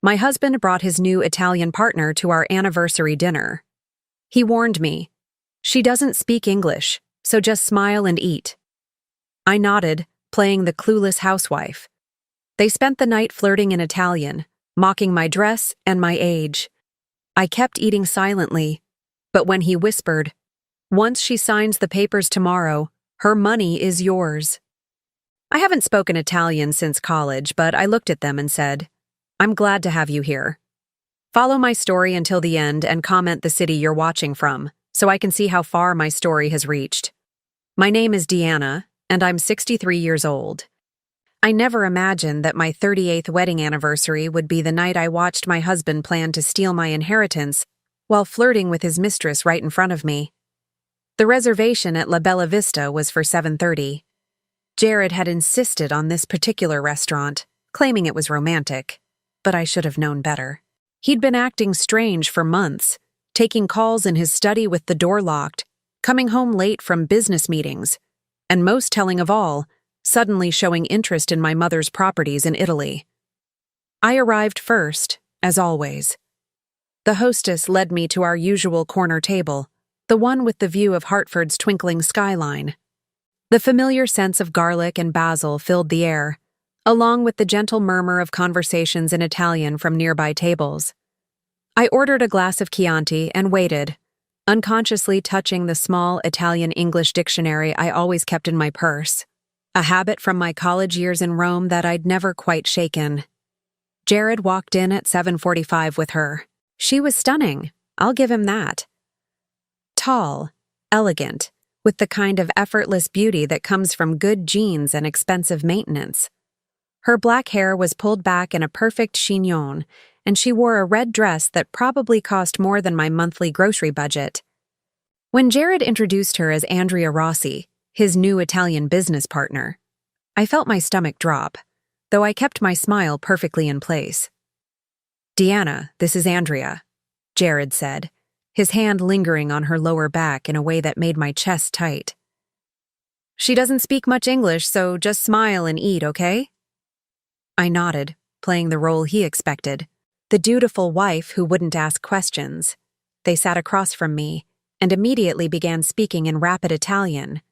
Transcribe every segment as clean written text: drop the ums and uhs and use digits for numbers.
My husband brought his new Italian partner to our anniversary dinner. He warned me, "She doesn't speak English, so just smile and eat." I nodded, playing the clueless housewife. They spent the night flirting in Italian, mocking my dress and my age. I kept eating silently, but when he whispered, "Once she signs the papers tomorrow, her money is yours." I haven't spoken Italian since college, but I looked at them and said, "I'm glad to have you here. Follow my story until the end and comment the city you're watching from, so I can see how far my story has reached. My name is Deanna, and I'm 63 years old. I never imagined that my 38th wedding anniversary would be the night I watched my husband plan to steal my inheritance while flirting with his mistress right in front of me. The reservation at La Bella Vista was for 7:30. Jared had insisted on this particular restaurant, claiming it was romantic, but I should have known better. He'd been acting strange for months, taking calls in his study with the door locked, coming home late from business meetings, and most telling of all, suddenly showing interest in my mother's properties in Italy. I arrived first, as always. The hostess led me to our usual corner table, the one with the view of Hartford's twinkling skyline. The familiar sense of garlic and basil filled the air, along with the gentle murmur of conversations in Italian from nearby tables. I ordered a glass of Chianti and waited, unconsciously touching the small Italian-English dictionary I always kept in my purse, a habit from my college years in Rome that I'd never quite shaken. Jared walked in at 7:45 with her. She was stunning, I'll give him that. Tall, elegant, with the kind of effortless beauty that comes from good genes and expensive maintenance. Her black hair was pulled back in a perfect chignon, and she wore a red dress that probably cost more than my monthly grocery budget. When Jared introduced her as Andrea Rossi, his new Italian business partner, I felt my stomach drop, though I kept my smile perfectly in place. "Deanna, this is Andrea," Jared said, his hand lingering on her lower back in a way that made my chest tight. "She doesn't speak much English, so just smile and eat, okay?" I nodded, playing the role he expected, the dutiful wife who wouldn't ask questions. They sat across from me, and immediately began speaking in rapid Italian.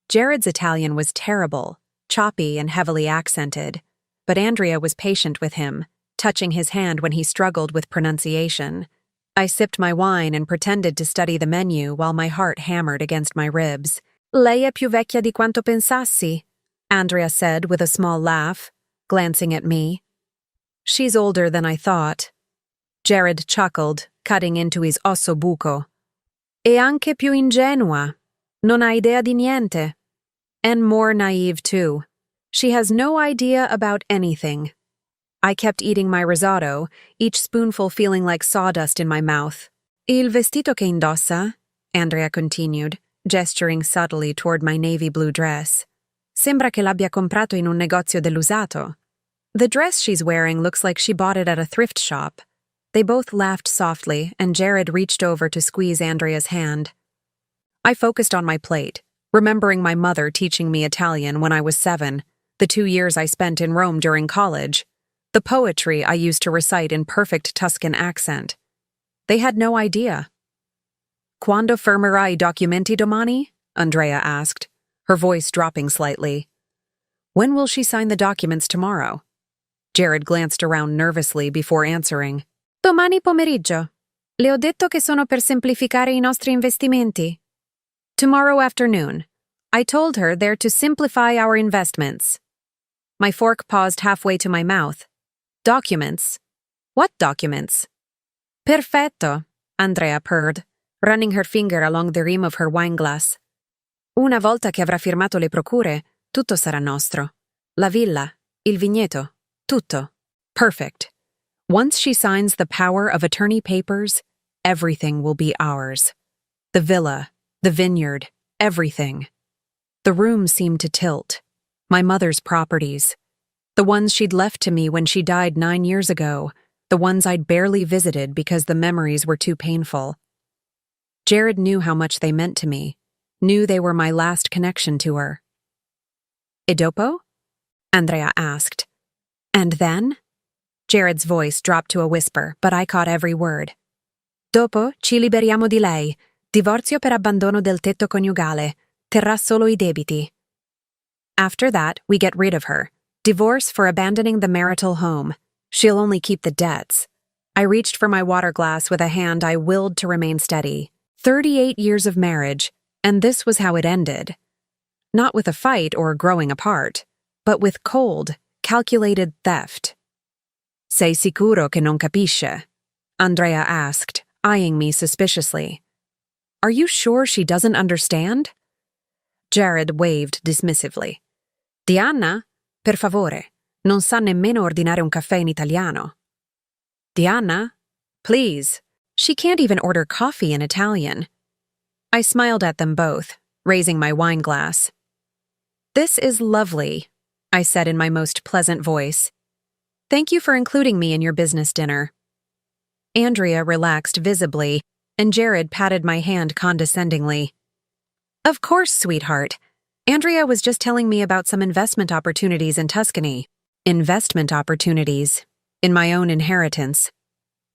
Jared's Italian was terrible, choppy and heavily accented, but Andrea was patient with him, touching his hand when he struggled with pronunciation. I sipped my wine and pretended to study the menu while my heart hammered against my ribs. "Lei è più vecchia di quanto pensassi," Andrea said with a small laugh, glancing at me. "She's older than I thought." Jared chuckled, cutting into his osso buco. "E anche più ingenua. Non ha idea di niente." And more naive, too. She has no idea about anything. I kept eating my risotto, each spoonful feeling like sawdust in my mouth. "Il vestito che indossa," Andrea continued, gesturing subtly toward my navy blue dress. "Sembra che l'abbia comprato in un negozio dell'usato." "The dress she's wearing looks like she bought it at a thrift shop." They both laughed softly, and Jared reached over to squeeze Andrea's hand. I focused on my plate, remembering my mother teaching me Italian when I was 7, the 2 years I spent in Rome during college, the poetry I used to recite in perfect Tuscan accent. They had no idea. "Quando firmerà I documenti domani?" Andrea asked, her voice dropping slightly. "When will she sign the documents tomorrow?" Jared glanced around nervously before answering. "Domani pomeriggio. Le ho detto che sono per semplificare I nostri investimenti." "Tomorrow afternoon. I told her they're to simplify our investments." My fork paused halfway to my mouth. "Documents? What documents?" "Perfetto," Andrea purred, running her finger along the rim of her wineglass. "Una volta che avrà firmato le procure, tutto sarà nostro. La villa, il vigneto, tutto. Perfect. Once she signs the power of attorney papers, everything will be ours. The villa, the vineyard, everything." The room seemed to tilt. My mother's properties. The ones she'd left to me when she died 9 years ago. The ones I'd barely visited because the memories were too painful. Jared knew how much they meant to me, knew they were my last connection to her. "E dopo?" Andrea asked. "And then?" Jared's voice dropped to a whisper, but I caught every word. Dopo ci liberiamo di lei. Divorzio per abbandono del tetto coniugale. Terrà solo I debiti. After that, we get rid of her. Divorce for abandoning the marital home. She'll only keep the debts. I reached for my water glass with a hand I willed to remain steady. 38 years of marriage, and this was how it ended. Not with a fight or growing apart, but with cold, calculated theft. Sei sicuro che non capisce? Andrea asked, eyeing me suspiciously. Are you sure she doesn't understand? Jared waved dismissively. Diana, per favore, non sa nemmeno ordinare un caffè in italiano. Diana, please. She can't even order coffee in Italian. I smiled at them both, raising my wine glass. This is lovely, I said in my most pleasant voice. Thank you for including me in your business dinner. Andrea relaxed visibly, and Jared patted my hand condescendingly. Of course, sweetheart. Andrea was just telling me about some investment opportunities in Tuscany. Investment opportunities. In my own inheritance.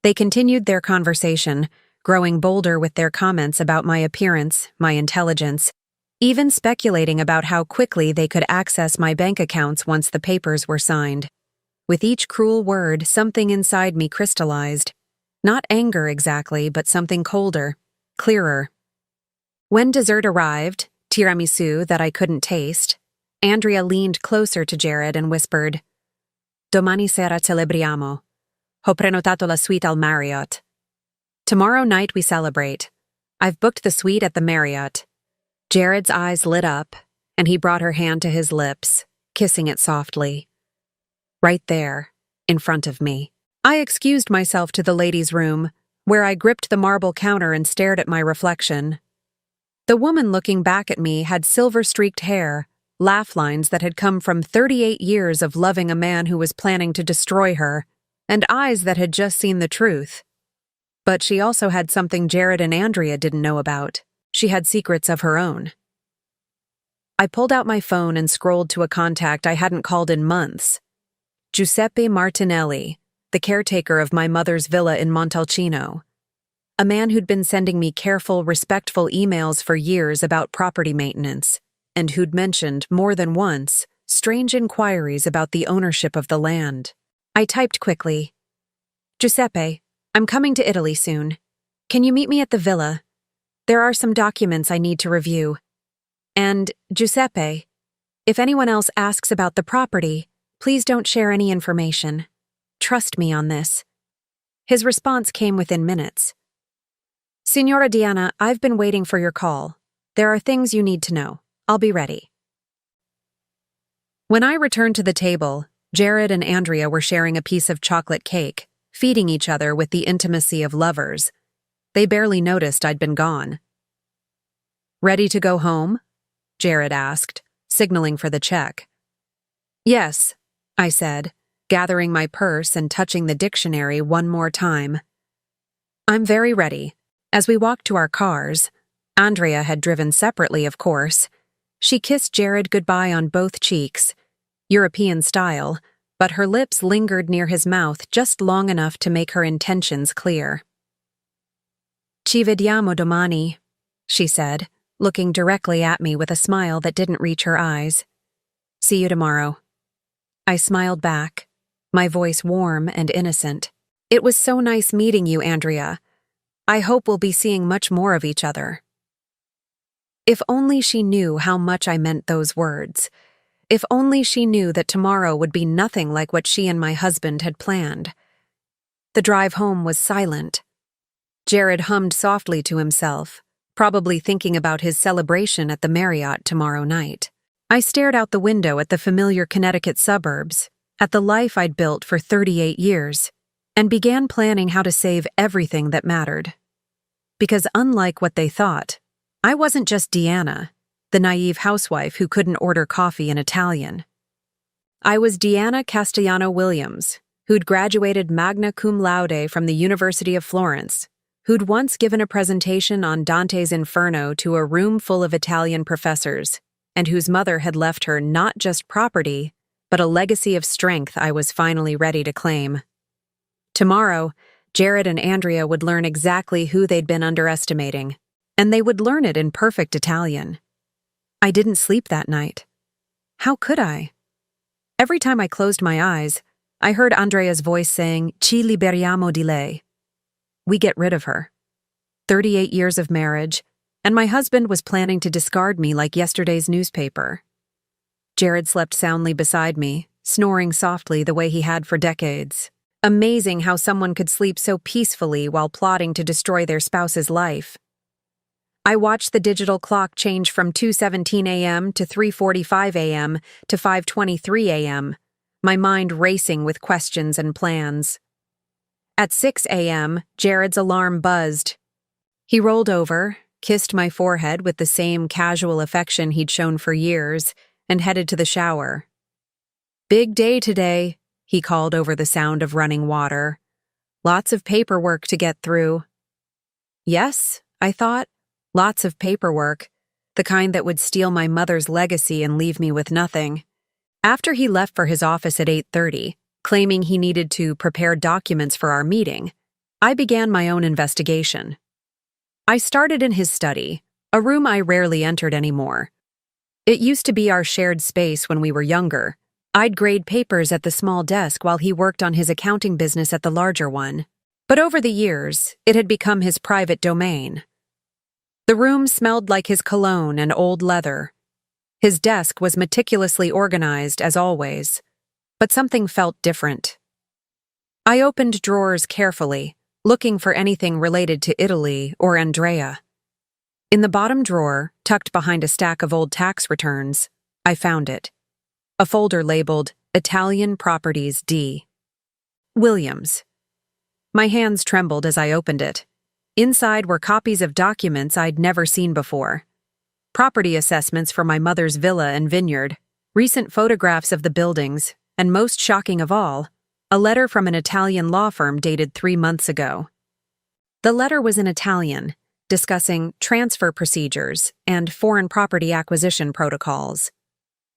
They continued their conversation, growing bolder with their comments about my appearance, my intelligence, even speculating about how quickly they could access my bank accounts once the papers were signed. With each cruel word, something inside me crystallized. Not anger exactly, but something colder, clearer. When dessert arrived, tiramisu that I couldn't taste, Andrea leaned closer to Jared and whispered, Domani sera celebriamo. Ho prenotato la suite al Marriott. Tomorrow night we celebrate. I've booked the suite at the Marriott. Jared's eyes lit up, and he brought her hand to his lips, kissing it softly. Right there, in front of me. I excused myself to the ladies' room, where I gripped the marble counter and stared at my reflection. The woman looking back at me had silver-streaked hair, laugh lines that had come from 38 years of loving a man who was planning to destroy her, and eyes that had just seen the truth. But she also had something Jared and Andrea didn't know about. She had secrets of her own. I pulled out my phone and scrolled to a contact I hadn't called in months. Giuseppe Martinelli, the caretaker of my mother's villa in Montalcino. A man who'd been sending me careful, respectful emails for years about property maintenance, and who'd mentioned, more than once, strange inquiries about the ownership of the land. I typed quickly, Giuseppe, I'm coming to Italy soon. Can you meet me at the villa? There are some documents I need to review. And, Giuseppe, if anyone else asks about the property, please don't share any information. Trust me on this. His response came within minutes. Signora Diana, I've been waiting for your call. There are things you need to know. I'll be ready. When I returned to the table, Jared and Andrea were sharing a piece of chocolate cake, feeding each other with the intimacy of lovers. They barely noticed I'd been gone. Ready to go home? Jared asked, signaling for the check. Yes, I said, gathering my purse and touching the dictionary one more time. I'm very ready. As we walked to our cars, Andrea had driven separately, of course. She kissed Jared goodbye on both cheeks, European style, but her lips lingered near his mouth just long enough to make her intentions clear. Ci vediamo domani, she said, looking directly at me with a smile that didn't reach her eyes. See you tomorrow. I smiled back, my voice warm and innocent. It was so nice meeting you, Andrea. I hope we'll be seeing much more of each other. If only she knew how much I meant those words. If only she knew that tomorrow would be nothing like what she and my husband had planned. The drive home was silent. Jared hummed softly to himself, probably thinking about his celebration at the Marriott tomorrow night. I stared out the window at the familiar Connecticut suburbs, at the life I'd built for 38 years, and began planning how to save everything that mattered. Because unlike what they thought, I wasn't just Deanna, the naive housewife who couldn't order coffee in Italian. I was Deanna Castellano-Williams, who'd graduated magna cum laude from the University of Florence, who'd once given a presentation on Dante's Inferno to a room full of Italian professors, and whose mother had left her not just property, but a legacy of strength I was finally ready to claim. Tomorrow, Jared and Andrea would learn exactly who they'd been underestimating, and they would learn it in perfect Italian. I didn't sleep that night. How could I? Every time I closed my eyes, I heard Andrea's voice saying, "Ci liberiamo di lei." We get rid of her. 38 years of marriage, and my husband was planning to discard me like yesterday's newspaper. Jared slept soundly beside me, snoring softly the way he had for decades. Amazing how someone could sleep so peacefully while plotting to destroy their spouse's life. I watched the digital clock change from 2:17 a.m. to 3:45 a.m. to 5:23 a.m., my mind racing with questions and plans. At 6 a.m., Jared's alarm buzzed. He rolled over, kissed my forehead with the same casual affection he'd shown for years, and headed to the shower. "Big day today," he called over the sound of running water. "Lots of paperwork to get through." Yes, I thought. Lots of paperwork, the kind that would steal my mother's legacy and leave me with nothing. After he left for his office at 8:30, claiming he needed to prepare documents for our meeting, I began my own investigation. I started in his study, a room I rarely entered anymore. It used to be our shared space when we were younger. I'd grade papers at the small desk while he worked on his accounting business at the larger one. But over the years, it had become his private domain. The room smelled like his cologne and old leather. His desk was meticulously organized, as always, but something felt different. I opened drawers carefully, looking for anything related to Italy or Andrea. In the bottom drawer, tucked behind a stack of old tax returns, I found it. A folder labeled Italian Properties D. Williams. My hands trembled as I opened it. Inside were copies of documents I'd never seen before. Property assessments for my mother's villa and vineyard, recent photographs of the buildings, and most shocking of all, a letter from an Italian law firm dated 3 months ago. The letter was in Italian, discussing transfer procedures and foreign property acquisition protocols.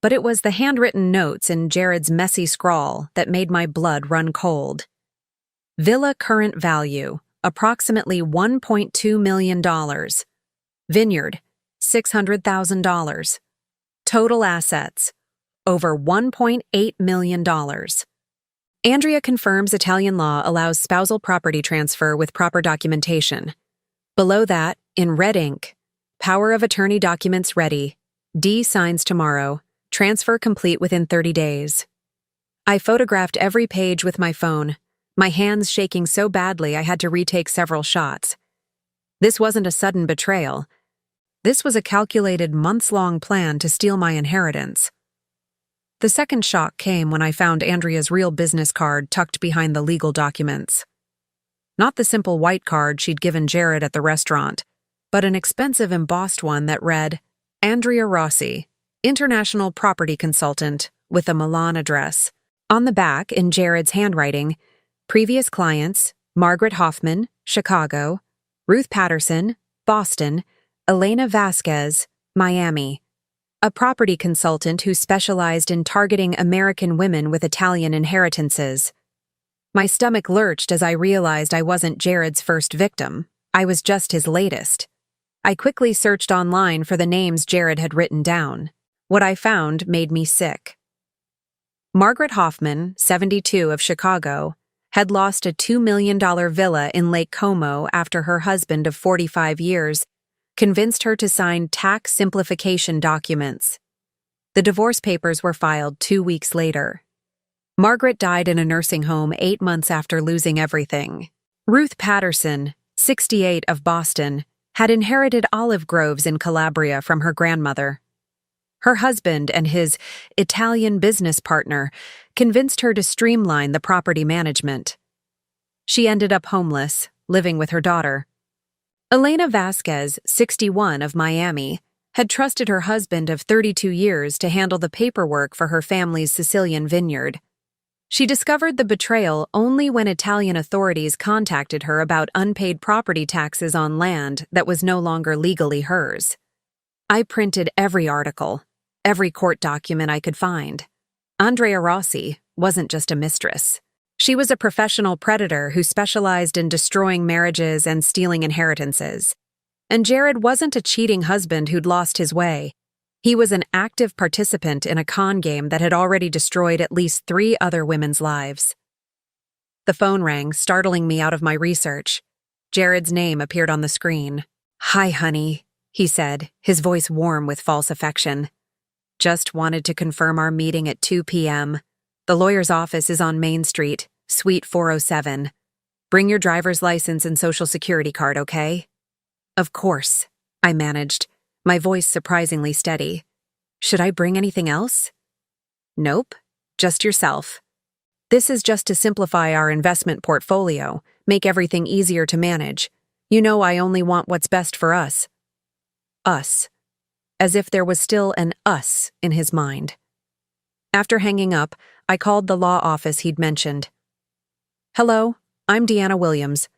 But it was the handwritten notes in Jared's messy scrawl that made my blood run cold. Villa current value, approximately $1.2 million. Vineyard, $600,000. Total assets, over $1.8 million. Andrea confirms Italian law allows spousal property transfer with proper documentation. Below that, in red ink, power of attorney documents ready. D signs tomorrow. Transfer complete within 30 days. I photographed every page with my phone, my hands shaking so badly I had to retake several shots. This wasn't a sudden betrayal. This was a calculated months-long plan to steal my inheritance. The second shock came when I found Andrea's real business card tucked behind the legal documents. Not the simple white card she'd given Jared at the restaurant, but an expensive embossed one that read, Andrea Rossi, International Property Consultant, with a Milan address. On the back, in Jared's handwriting, previous clients, Margaret Hoffman, Chicago, Ruth Patterson, Boston, Elena Vasquez, Miami. A property consultant who specialized in targeting American women with Italian inheritances. My stomach lurched as I realized I wasn't Jared's first victim. I was just his latest. I quickly searched online for the names Jared had written down. What I found made me sick. Margaret Hoffman, 72, of Chicago, had lost a $2 million villa in Lake Como after her husband of 45 years convinced her to sign tax simplification documents. The divorce papers were filed 2 weeks later. Margaret died in a nursing home 8 months after losing everything. Ruth Patterson, 68, of Boston, had inherited olive groves in Calabria from her grandmother. Her husband and his Italian business partner convinced her to streamline the property management. She ended up homeless, living with her daughter. Elena Vasquez, 61, of Miami, had trusted her husband of 32 years to handle the paperwork for her family's Sicilian vineyard. She discovered the betrayal only when Italian authorities contacted her about unpaid property taxes on land that was no longer legally hers. I printed every article, every court document I could find. Andrea Rossi wasn't just a mistress. She was a professional predator who specialized in destroying marriages and stealing inheritances. And Jared wasn't a cheating husband who'd lost his way. He was an active participant in a con game that had already destroyed at least 3 other women's lives. The phone rang, startling me out of my research. Jared's name appeared on the screen. "Hi, honey," he said, his voice warm with false affection. "Just wanted to confirm our meeting at 2 p.m. The lawyer's office is on Main Street, Suite 407. Bring your driver's license and social security card, okay?" "Of course," I managed, my voice surprisingly steady. "Should I bring anything else?" "Nope, just yourself. This is just to simplify our investment portfolio, make everything easier to manage. You know I only want what's best for us." Us. As if there was still an us in his mind. After hanging up, I called the law office he'd mentioned. "Hello, I'm Deanna Williams.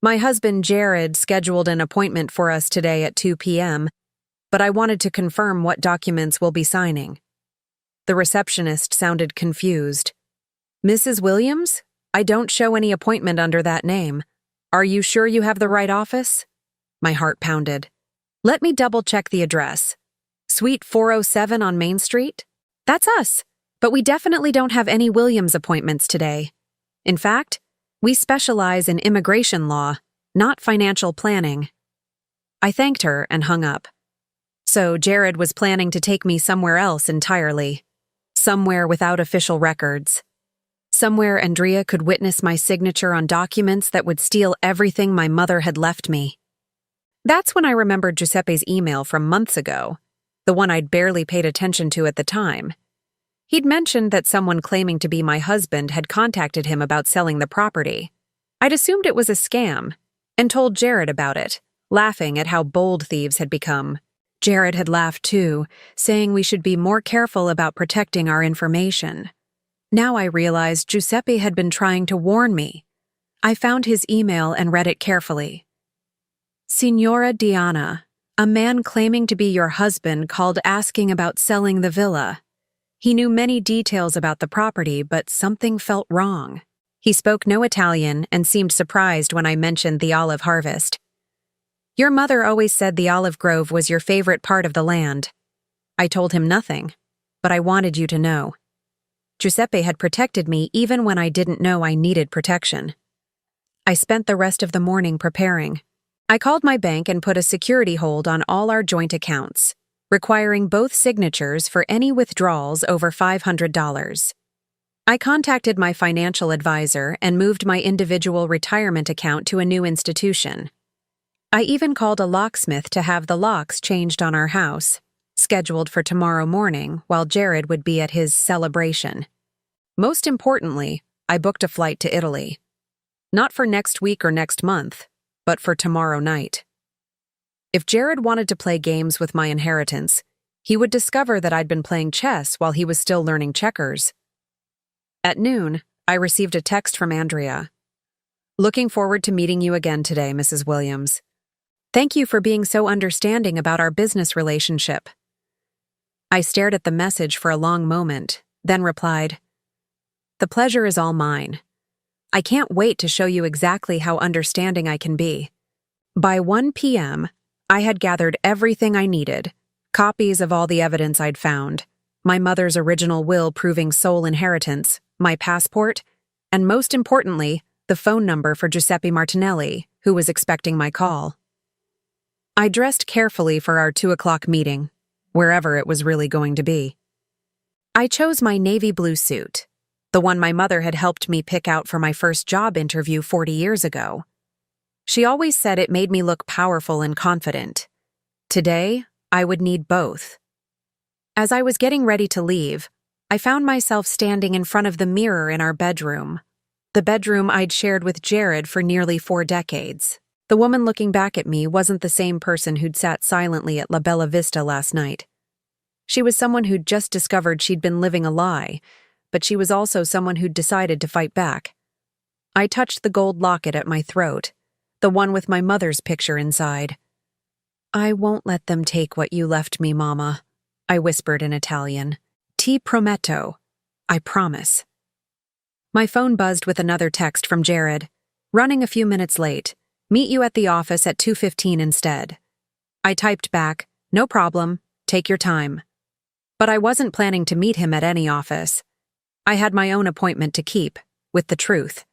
My husband Jared scheduled an appointment for us today at 2 p.m., but I wanted to confirm what documents we'll be signing." The receptionist sounded confused. "Mrs. Williams? I don't show any appointment under that name. Are you sure you have the right office?" My heart pounded. "Let me double-check the address. Suite 407 on Main Street? That's us, but we definitely don't have any Williams appointments today. In fact, we specialize in immigration law, not financial planning." I thanked her and hung up. So Jared was planning to take me somewhere else entirely. Somewhere without official records. Somewhere Andrea could witness my signature on documents that would steal everything my mother had left me. That's when I remembered Giuseppe's email from months ago, the one I'd barely paid attention to at the time. He'd mentioned that someone claiming to be my husband had contacted him about selling the property. I'd assumed it was a scam, and told Jared about it, laughing at how bold thieves had become. Jared had laughed too, saying we should be more careful about protecting our information. Now I realized Giuseppe had been trying to warn me. I found his email and read it carefully. "Signora Diana, a man claiming to be your husband called asking about selling the villa. He knew many details about the property, but something felt wrong." He spoke no Italian and seemed surprised when I mentioned the olive harvest. "Your mother always said the olive grove was your favorite part of the land." I told him nothing, but I wanted you to know. Giuseppe had protected me even when I didn't know I needed protection. I spent the rest of the morning preparing. I called my bank and put a security hold on all our joint accounts, requiring both signatures for any withdrawals over $500. I contacted my financial advisor and moved my individual retirement account to a new institution. I even called a locksmith to have the locks changed on our house, scheduled for tomorrow morning while Jared would be at his celebration. Most importantly, I booked a flight to Italy. Not for next week or next month, but for tomorrow night. If Jared wanted to play games with my inheritance, he would discover that I'd been playing chess while he was still learning checkers. At noon, I received a text from Andrea. "Looking forward to meeting you again today, Mrs. Williams. Thank you for being so understanding about our business relationship." I stared at the message for a long moment, then replied, "The pleasure is all mine. I can't wait to show you exactly how understanding I can be." By 1 p.m., I had gathered everything I needed, copies of all the evidence I'd found, my mother's original will proving sole inheritance, my passport, and most importantly, the phone number for Giuseppe Martinelli, who was expecting my call. I dressed carefully for our 2 o'clock meeting, wherever it was really going to be. I chose my navy blue suit, the one my mother had helped me pick out for my first job interview 40 years ago. She always said it made me look powerful and confident. Today, I would need both. As I was getting ready to leave, I found myself standing in front of the mirror in our bedroom, the bedroom I'd shared with Jared for nearly 4 decades. The woman looking back at me wasn't the same person who'd sat silently at La Bella Vista last night. She was someone who'd just discovered she'd been living a lie, but she was also someone who'd decided to fight back. I touched the gold locket at my throat, the one with my mother's picture inside. "I won't let them take what you left me, Mama," I whispered in Italian. "Ti prometto. I promise." My phone buzzed with another text from Jared. Running a few minutes late. Meet you at the office at 2:15 instead. I typed back, no problem, take your time. But I wasn't planning to meet him at any office. I had my own appointment to keep, with the truth.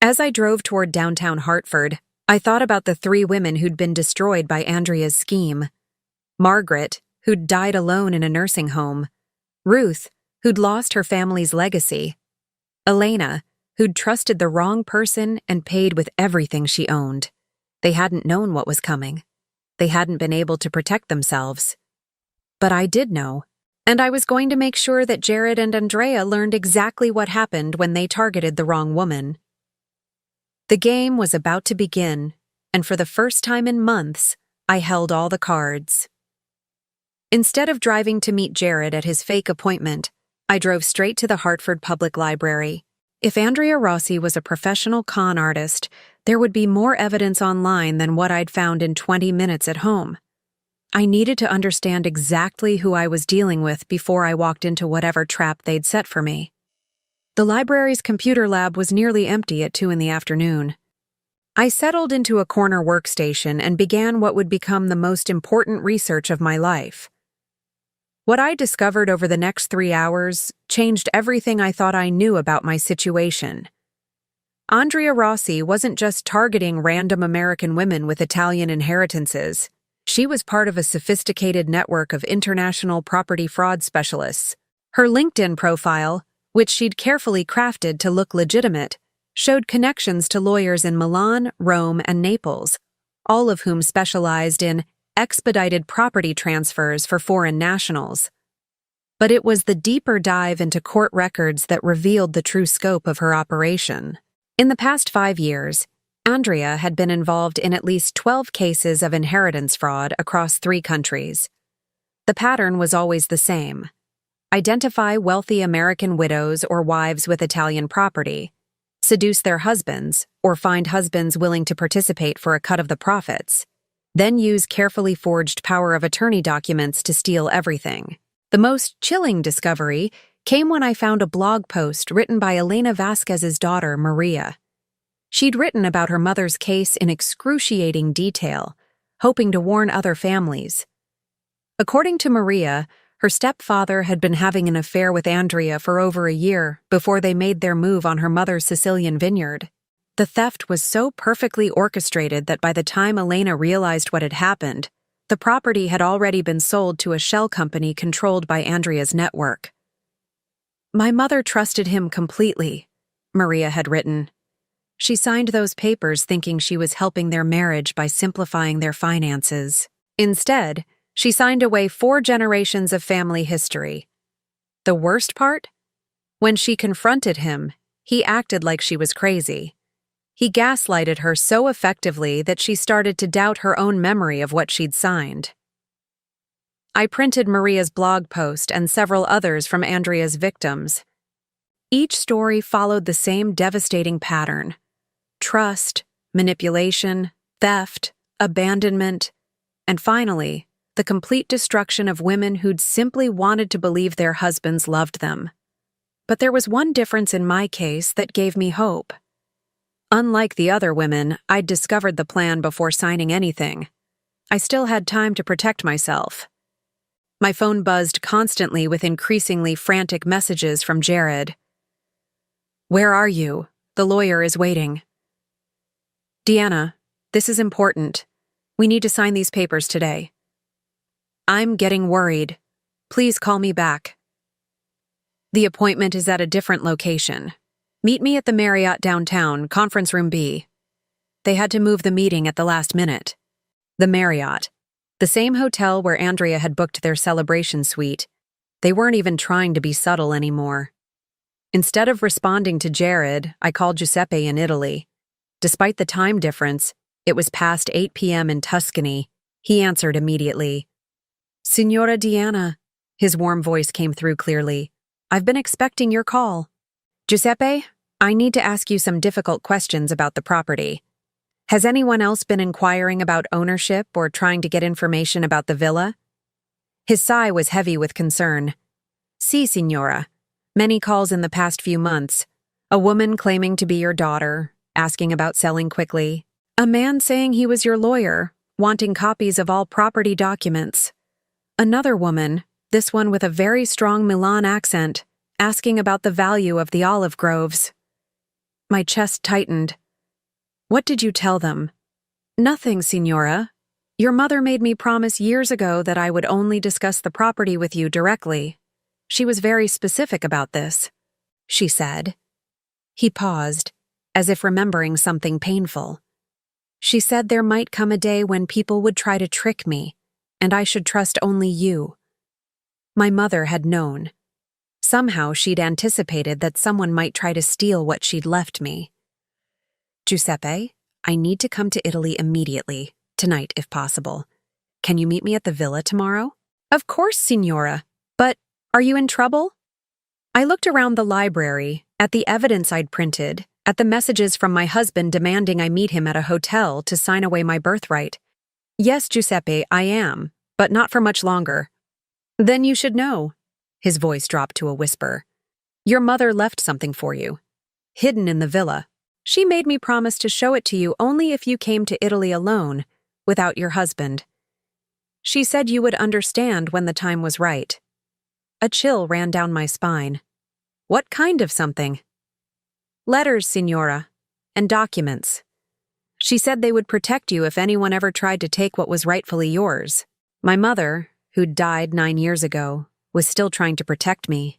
As I drove toward downtown Hartford, I thought about the 3 women who'd been destroyed by Andrea's scheme. Margaret, who'd died alone in a nursing home. Ruth, who'd lost her family's legacy. Elena, who'd trusted the wrong person and paid with everything she owned. They hadn't known what was coming. They hadn't been able to protect themselves. But I did know, and I was going to make sure that Jared and Andrea learned exactly what happened when they targeted the wrong woman. The game was about to begin, and for the first time in months, I held all the cards. Instead of driving to meet Jared at his fake appointment, I drove straight to the Hartford Public Library. If Andrea Rossi was a professional con artist, there would be more evidence online than what I'd found in 20 minutes at home. I needed to understand exactly who I was dealing with before I walked into whatever trap they'd set for me. The library's computer lab was nearly empty at 2 in the afternoon. I settled into a corner workstation and began what would become the most important research of my life. What I discovered over the next 3 hours changed everything I thought I knew about my situation. Andrea Rossi wasn't just targeting random American women with Italian inheritances. She was part of a sophisticated network of international property fraud specialists. Her LinkedIn profile, which she'd carefully crafted to look legitimate, showed connections to lawyers in Milan, Rome, and Naples, all of whom specialized in expedited property transfers for foreign nationals. But it was the deeper dive into court records that revealed the true scope of her operation. In the past 5 years, Andrea had been involved in at least 12 cases of inheritance fraud across 3 countries. The pattern was always the same. Identify wealthy American widows or wives with Italian property, seduce their husbands, or find husbands willing to participate for a cut of the profits, then use carefully forged power of attorney documents to steal everything. The most chilling discovery came when I found a blog post written by Elena Vasquez's daughter, Maria. She'd written about her mother's case in excruciating detail, hoping to warn other families. According to Maria, her stepfather had been having an affair with Andrea for over a year before they made their move on her mother's Sicilian vineyard. The theft was so perfectly orchestrated that by the time Elena realized what had happened, the property had already been sold to a shell company controlled by Andrea's network. My mother trusted him completely, Maria had written. She signed those papers thinking she was helping their marriage by simplifying their finances. Instead, she signed away 4 generations of family history. The worst part? When she confronted him, he acted like she was crazy. He gaslighted her so effectively that she started to doubt her own memory of what she'd signed. I printed Maria's blog post and several others from Andrea's victims. Each story followed the same devastating pattern: trust, manipulation, theft, abandonment, and finally, the complete destruction of women who'd simply wanted to believe their husbands loved them. But there was one difference in my case that gave me hope. Unlike the other women, I'd discovered the plan before signing anything. I still had time to protect myself. My phone buzzed constantly with increasingly frantic messages from Jared. "Where are you? The lawyer is waiting." "Deanna, this is important. We need to sign these papers today." "I'm getting worried. Please call me back." "The appointment is at a different location. Meet me at the Marriott downtown, conference room B." They had to move the meeting at the last minute. The Marriott, the same hotel where Andrea had booked their celebration suite. They weren't even trying to be subtle anymore. Instead of responding to Jared, I called Giuseppe in Italy. Despite the time difference, it was past 8 p.m. in Tuscany. He answered immediately. "Signora Deanna," his warm voice came through clearly. "I've been expecting your call." "Giuseppe, I need to ask you some difficult questions about the property. Has anyone else been inquiring about ownership or trying to get information about the villa?" His sigh was heavy with concern. "Si, signora. Many calls in the past few months. A woman claiming to be your daughter, asking about selling quickly. A man saying he was your lawyer, wanting copies of all property documents. Another woman, this one with a very strong Milan accent, asking about the value of the olive groves. My chest tightened. What did you tell them? Nothing, Signora. Your mother made me promise years ago that I would only discuss the property with you directly. She was very specific about this, she said. He paused, as if remembering something painful. She said there might come a day when people would try to trick me, and I should trust only you. My mother had known. Somehow she'd anticipated that someone might try to steal what she'd left me. Giuseppe, I need to come to Italy immediately, tonight if possible. Can you meet me at the villa tomorrow? Of course, Signora. But are you in trouble? I looked around the library, at the evidence I'd printed, at the messages from my husband demanding I meet him at a hotel to sign away my birthright. Yes, Giuseppe, I am, but not for much longer. Then you should know. His voice dropped to a whisper. Your mother left something for you. Hidden in the villa. She made me promise to show it to you only if you came to Italy alone, without your husband. She said you would understand when the time was right. A chill ran down my spine. What kind of something? Letters, Signora, and documents. She said they would protect you if anyone ever tried to take what was rightfully yours. My mother, who'd died 9 years ago, was still trying to protect me.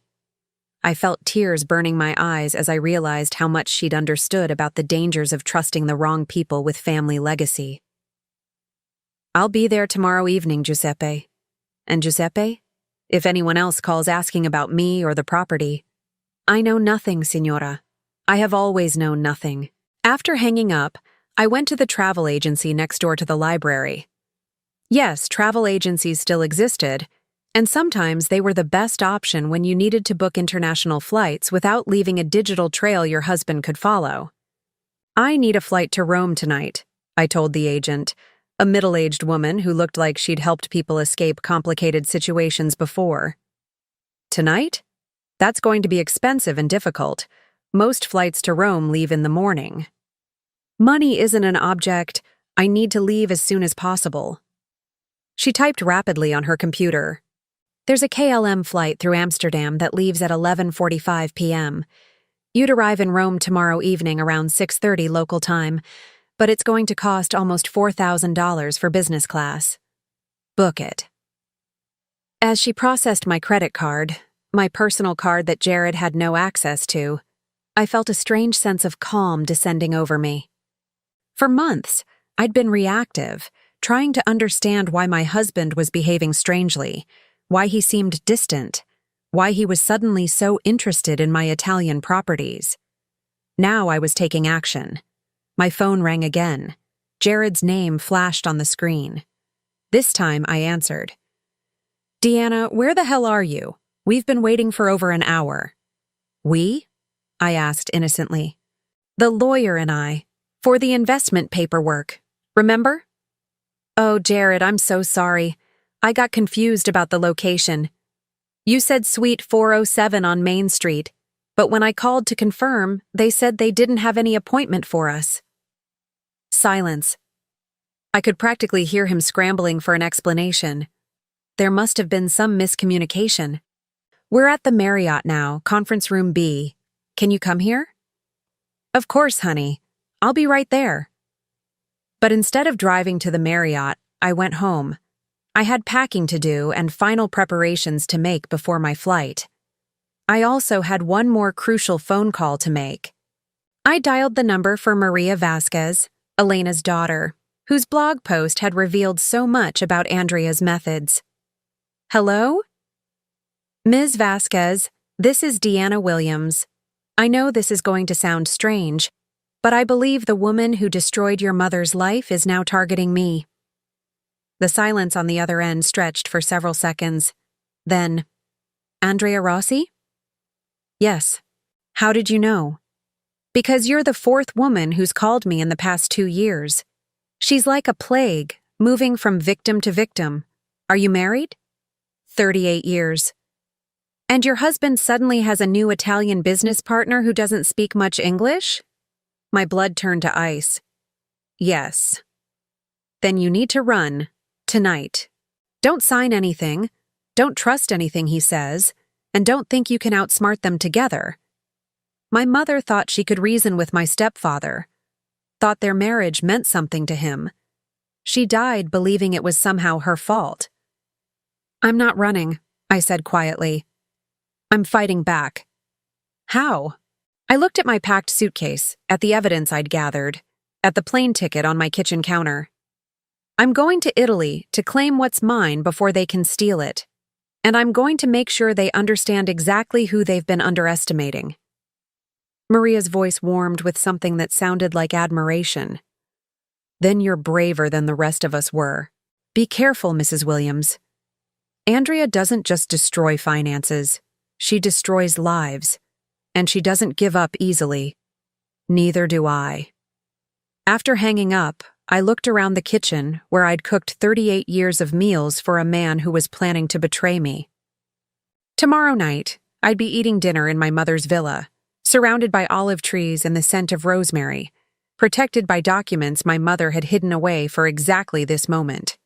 I felt tears burning my eyes as I realized how much she'd understood about the dangers of trusting the wrong people with family legacy. I'll be there tomorrow evening, Giuseppe. And Giuseppe, if anyone else calls asking about me or the property, I know nothing, Signora. I have always known nothing. After hanging up, I went to the travel agency next door to the library. Yes, travel agencies still existed, and sometimes they were the best option when you needed to book international flights without leaving a digital trail your husband could follow. I need a flight to Rome tonight, I told the agent, a middle-aged woman who looked like she'd helped people escape complicated situations before. Tonight? That's going to be expensive and difficult. Most flights to Rome leave in the morning. Money isn't an object. I need to leave as soon as possible. She typed rapidly on her computer. There's a KLM flight through Amsterdam that leaves at 11:45 p.m. You'd arrive in Rome tomorrow evening around 6:30 local time, but it's going to cost almost $4,000 for business class. Book it. As she processed my credit card, my personal card that Jared had no access to, I felt a strange sense of calm descending over me. For months, I'd been reactive, trying to understand why my husband was behaving strangely, why he seemed distant, why he was suddenly so interested in my Italian properties. Now I was taking action. My phone rang again. Jared's name flashed on the screen. This time I answered. Deanna, where the hell are you? We've been waiting for over an hour. We? I asked innocently. The lawyer and I, for the investment paperwork. Remember? Oh, Jared, I'm so sorry. I got confused about the location. You said Suite 407 on Main Street, but when I called to confirm, they said they didn't have any appointment for us. Silence. I could practically hear him scrambling for an explanation. There must have been some miscommunication. We're at the Marriott now, conference room B. Can you come here? Of course, honey. I'll be right there. But instead of driving to the Marriott, I went home. I had packing to do and final preparations to make before my flight. I also had one more crucial phone call to make. I dialed the number for Maria Vasquez, Elena's daughter, whose blog post had revealed so much about Andrea's methods. Hello? Ms. Vasquez, this is Deanna Williams. I know this is going to sound strange, but I believe the woman who destroyed your mother's life is now targeting me. The silence on the other end stretched for several seconds. Then, Andrea Rossi? Yes. How did you know? Because you're the fourth woman who's called me in the past 2 years. She's like a plague, moving from victim to victim. Are you married? 38 years. And your husband suddenly has a new Italian business partner who doesn't speak much English? My blood turned to ice. Yes. Then you need to run. Tonight. Don't sign anything. Don't trust anything he says. And don't think you can outsmart them together. My mother thought she could reason with my stepfather. Thought their marriage meant something to him. She died believing it was somehow her fault. I'm not running, I said quietly. I'm fighting back. How? I looked at my packed suitcase, at the evidence I'd gathered, at the plane ticket on my kitchen counter. I'm going to Italy to claim what's mine before they can steal it. And I'm going to make sure they understand exactly who they've been underestimating. Maria's voice warmed with something that sounded like admiration. Then you're braver than the rest of us were. Be careful, Mrs. Williams. Andrea doesn't just destroy finances. She destroys lives. And she doesn't give up easily. Neither do I. After hanging up, I looked around the kitchen where I'd cooked 38 years of meals for a man who was planning to betray me. Tomorrow night, I'd be eating dinner in my mother's villa, surrounded by olive trees and the scent of rosemary, protected by documents my mother had hidden away for exactly this moment.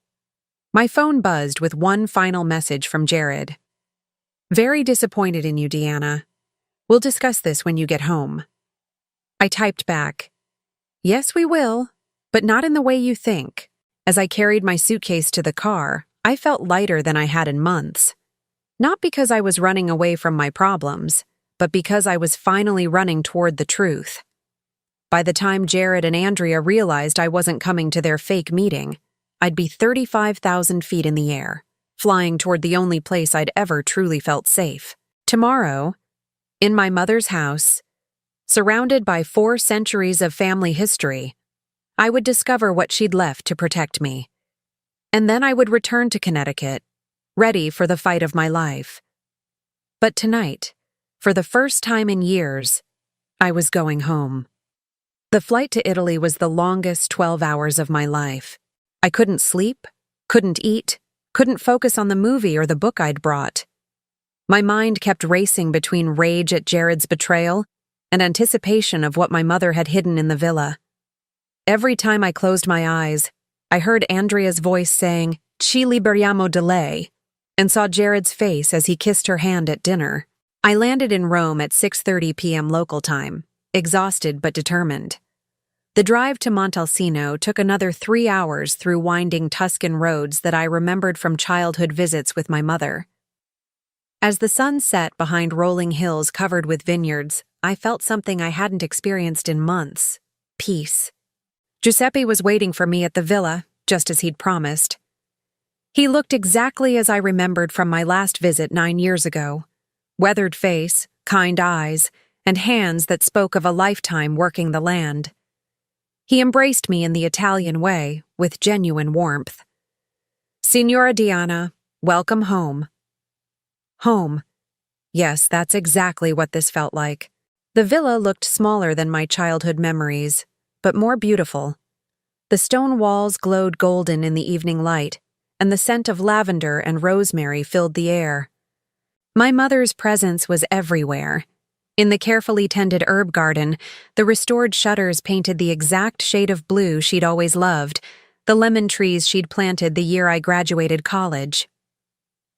My phone buzzed with one final message from Jared. Very disappointed in you, Deanna. We'll discuss this when you get home. I typed back, Yes, we will, but not in the way you think. As I carried my suitcase to the car, I felt lighter than I had in months. Not because I was running away from my problems, but because I was finally running toward the truth. By the time Jared and Andrea realized I wasn't coming to their fake meeting, I'd be 35,000 feet in the air, flying toward the only place I'd ever truly felt safe. Tomorrow, in my mother's house, surrounded by 4 centuries of family history, I would discover what she'd left to protect me. And then I would return to Connecticut, ready for the fight of my life. But tonight, for the first time in years, I was going home. The flight to Italy was the longest 12 hours of my life. I couldn't sleep, couldn't eat, couldn't focus on the movie or the book I'd brought. My mind kept racing between rage at Jared's betrayal and anticipation of what my mother had hidden in the villa. Every time I closed my eyes, I heard Andrea's voice saying, "Ci liberiamo di lei," and saw Jared's face as he kissed her hand at dinner. I landed in Rome at 6:30 p.m. local time, exhausted but determined. The drive to Montalcino took another 3 hours through winding Tuscan roads that I remembered from childhood visits with my mother. As the sun set behind rolling hills covered with vineyards, I felt something I hadn't experienced in months: peace. Giuseppe was waiting for me at the villa, just as he'd promised. He looked exactly as I remembered from my last visit 9 years ago. Weathered face, kind eyes, and hands that spoke of a lifetime working the land. He embraced me in the Italian way, with genuine warmth. Signora Diana, welcome home. Home. Yes, that's exactly what this felt like. The villa looked smaller than my childhood memories, but more beautiful. The stone walls glowed golden in the evening light, and the scent of lavender and rosemary filled the air. My mother's presence was everywhere. In the carefully tended herb garden, the restored shutters painted the exact shade of blue she'd always loved, the lemon trees she'd planted the year I graduated college.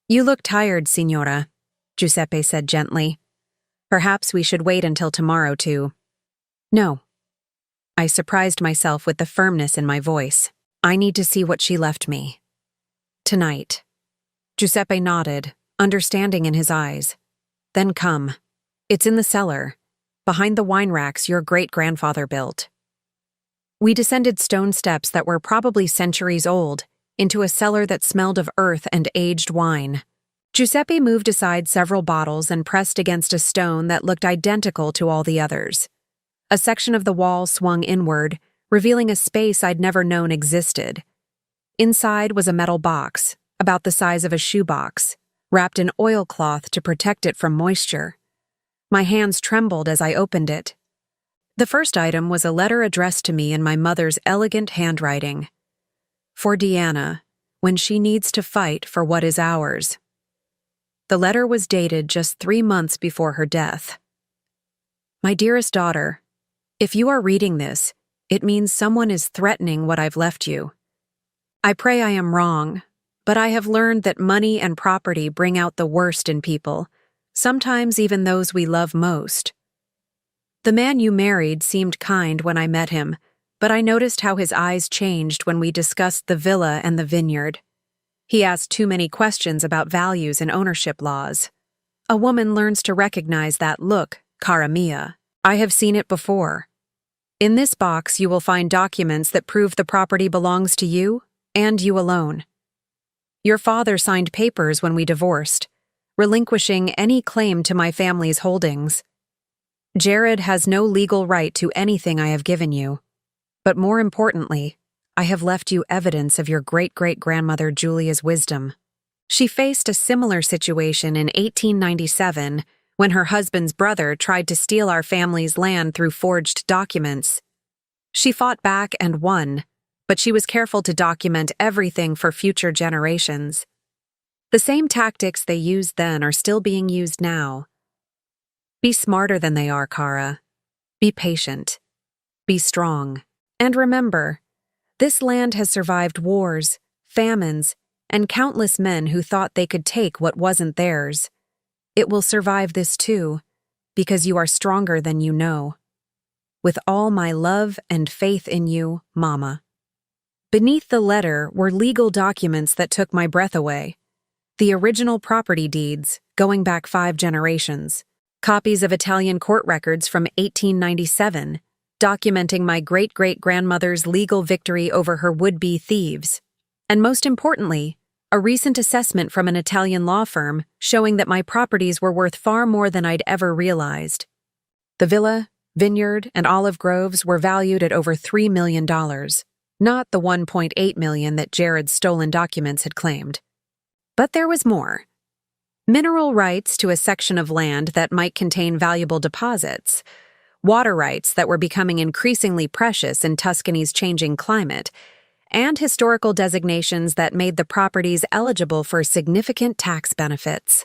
You look tired, Signora, Giuseppe said gently. Perhaps we should wait until tomorrow to... No. I surprised myself with the firmness in my voice. I need to see what she left me. Tonight. Giuseppe nodded, understanding in his eyes. Then come. It's in the cellar, behind the wine racks your great-grandfather built. We descended stone steps that were probably centuries old, into a cellar that smelled of earth and aged wine. Giuseppe moved aside several bottles and pressed against a stone that looked identical to all the others. A section of the wall swung inward, revealing a space I'd never known existed. Inside was a metal box, about the size of a shoebox, wrapped in oilcloth to protect it from moisture. My hands trembled as I opened it. The first item was a letter addressed to me in my mother's elegant handwriting. For Deanna, when she needs to fight for what is ours. The letter was dated just 3 months before her death. My dearest daughter, if you are reading this, it means someone is threatening what I've left you. I pray I am wrong, but I have learned that money and property bring out the worst in people, sometimes even those we love most. The man you married seemed kind when I met him, but I noticed how his eyes changed when we discussed the villa and the vineyard. He asked too many questions about values and ownership laws. A woman learns to recognize that look, cara mia. I have seen it before. In this box, you will find documents that prove the property belongs to you and you alone. Your father signed papers when we divorced, relinquishing any claim to my family's holdings. Jared has no legal right to anything I have given you. But more importantly, I have left you evidence of your great-great-grandmother Julia's wisdom. She faced a similar situation in 1897 when her husband's brother tried to steal our family's land through forged documents. She fought back and won, but she was careful to document everything for future generations. The same tactics they used then are still being used now. Be smarter than they are, Kara. Be patient. Be strong. And remember, this land has survived wars, famines, and countless men who thought they could take what wasn't theirs. It will survive this too, because you are stronger than you know. With all my love and faith in you, Mama. Beneath the letter were legal documents that took my breath away. The original property deeds, going back 5 generations. Copies of Italian court records from 1897, documenting my great-great-grandmother's legal victory over her would-be thieves. And most importantly, a recent assessment from an Italian law firm showing that my properties were worth far more than I'd ever realized. The villa, vineyard, and olive groves were valued at over $3 million, not the $1.8 million that Jared's stolen documents had claimed. But there was more. Mineral rights to a section of land that might contain valuable deposits, water rights that were becoming increasingly precious in Tuscany's changing climate, and historical designations that made the properties eligible for significant tax benefits.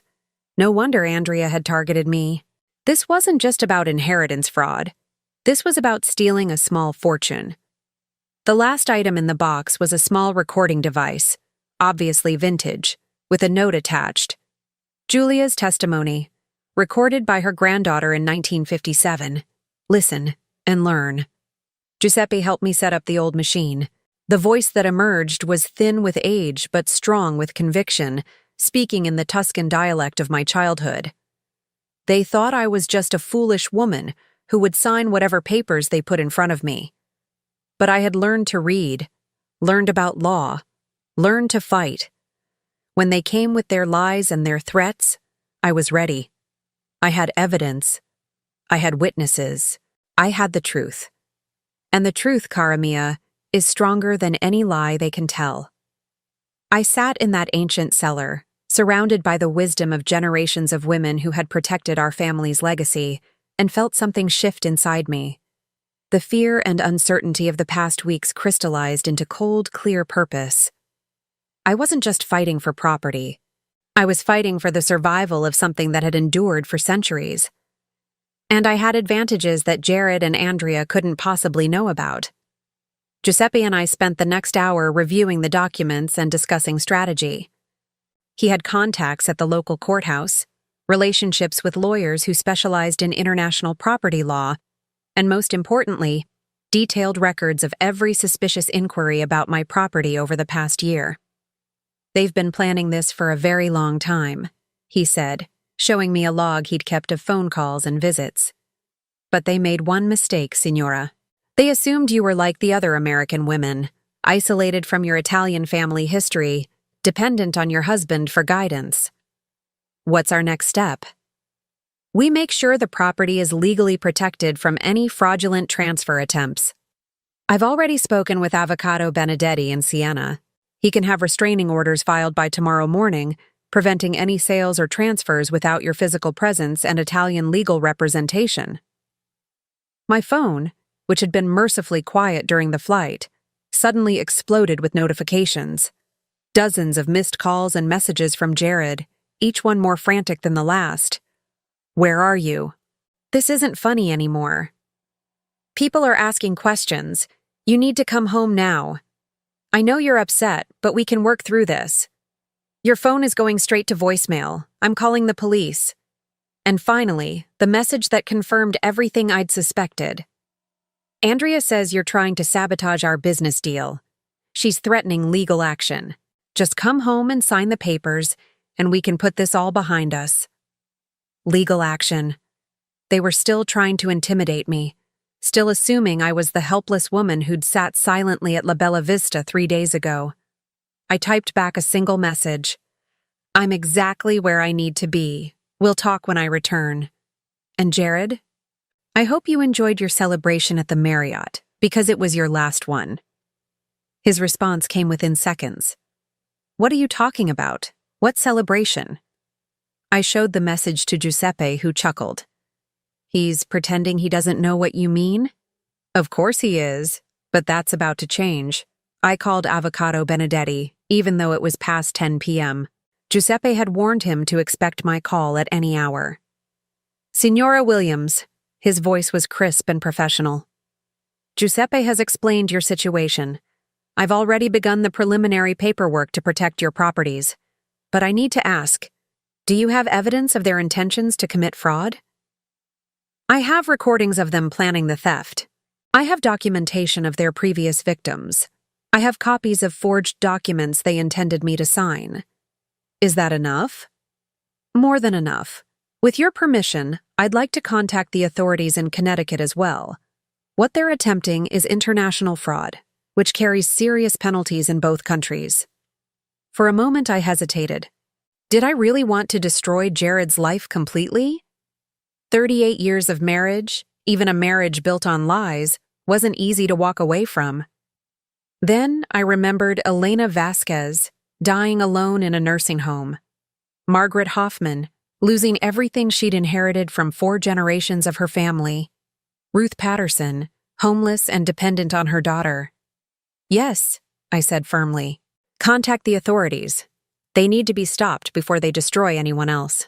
No wonder Andrea had targeted me. This wasn't just about inheritance fraud. This was about stealing a small fortune. The last item in the box was a small recording device, obviously vintage, with a note attached. Julia's testimony, recorded by her granddaughter in 1957. Listen and learn. Giuseppe helped me set up the old machine. The voice that emerged was thin with age but strong with conviction, speaking in the Tuscan dialect of my childhood. They thought I was just a foolish woman who would sign whatever papers they put in front of me. But I had learned to read, learned about law, learned to fight. When they came with their lies and their threats, I was ready. I had evidence. I had witnesses. I had the truth. And the truth, cara mia, is stronger than any lie they can tell. I sat in that ancient cellar, surrounded by the wisdom of generations of women who had protected our family's legacy, and felt something shift inside me. The fear and uncertainty of the past weeks crystallized into cold, clear purpose. I wasn't just fighting for property. I was fighting for the survival of something that had endured for centuries. And I had advantages that Jared and Andrea couldn't possibly know about. Giuseppe and I spent the next hour reviewing the documents and discussing strategy. He had contacts at the local courthouse, relationships with lawyers who specialized in international property law, and most importantly, detailed records of every suspicious inquiry about my property over the past year. They've been planning this for a very long time, he said, showing me a log he'd kept of phone calls and visits. But they made one mistake, Signora. They assumed you were like the other American women, isolated from your Italian family history, dependent on your husband for guidance. What's our next step? We make sure the property is legally protected from any fraudulent transfer attempts. I've already spoken with Avvocato Benedetti in Siena. He can have restraining orders filed by tomorrow morning, preventing any sales or transfers without your physical presence and Italian legal representation. My phone, which had been mercifully quiet during the flight, suddenly exploded with notifications. Dozens of missed calls and messages from Jared, each one more frantic than the last. Where are you? This isn't funny anymore. People are asking questions. You need to come home now. I know you're upset, but we can work through this. Your phone is going straight to voicemail. I'm calling the police. And finally, the message that confirmed everything I'd suspected. Andrea says you're trying to sabotage our business deal. She's threatening legal action. Just come home and sign the papers, and we can put this all behind us. Legal action. They were still trying to intimidate me, still assuming I was the helpless woman who'd sat silently at La Bella Vista 3 days ago. I typed back a single message. I'm exactly where I need to be. We'll talk when I return. And Jared? I hope you enjoyed your celebration at the Marriott, because it was your last one. His response came within seconds. What are you talking about? What celebration? I showed the message to Giuseppe, who chuckled. He's pretending he doesn't know what you mean? Of course he is, but that's about to change. I called Avocado Benedetti, even though it was past 10 p.m. Giuseppe had warned him to expect my call at any hour. Signora Williams, his voice was crisp and professional. Giuseppe has explained your situation. I've already begun the preliminary paperwork to protect your properties. But I need to ask, do you have evidence of their intentions to commit fraud? I have recordings of them planning the theft. I have documentation of their previous victims. I have copies of forged documents they intended me to sign. Is that enough? More than enough. With your permission, I'd like to contact the authorities in Connecticut as well. What they're attempting is international fraud, which carries serious penalties in both countries. For a moment I hesitated. Did I really want to destroy Jared's life completely? 38 years of marriage, even a marriage built on lies, wasn't easy to walk away from. Then I remembered Elena Vasquez, dying alone in a nursing home. Margaret Hoffman, losing everything she'd inherited from 4 generations of her family. Ruth Patterson, homeless and dependent on her daughter. Yes, I said firmly. Contact the authorities. They need to be stopped before they destroy anyone else.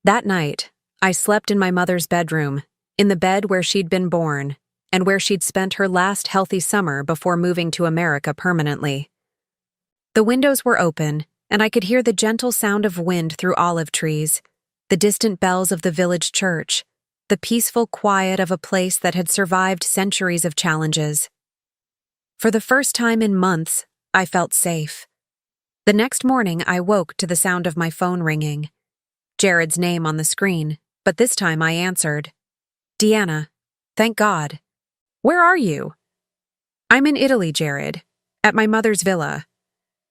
That night, I slept in my mother's bedroom, in the bed where she'd been born, and where she'd spent her last healthy summer before moving to America permanently. The windows were open, and I could hear the gentle sound of wind through olive trees, the distant bells of the village church, the peaceful quiet of a place that had survived centuries of challenges. For the first time in months, I felt safe. The next morning, I woke to the sound of my phone ringing. Jared's name on the screen, but this time I answered. Deanna, thank God. Where are you? I'm in Italy, Jared, at my mother's villa.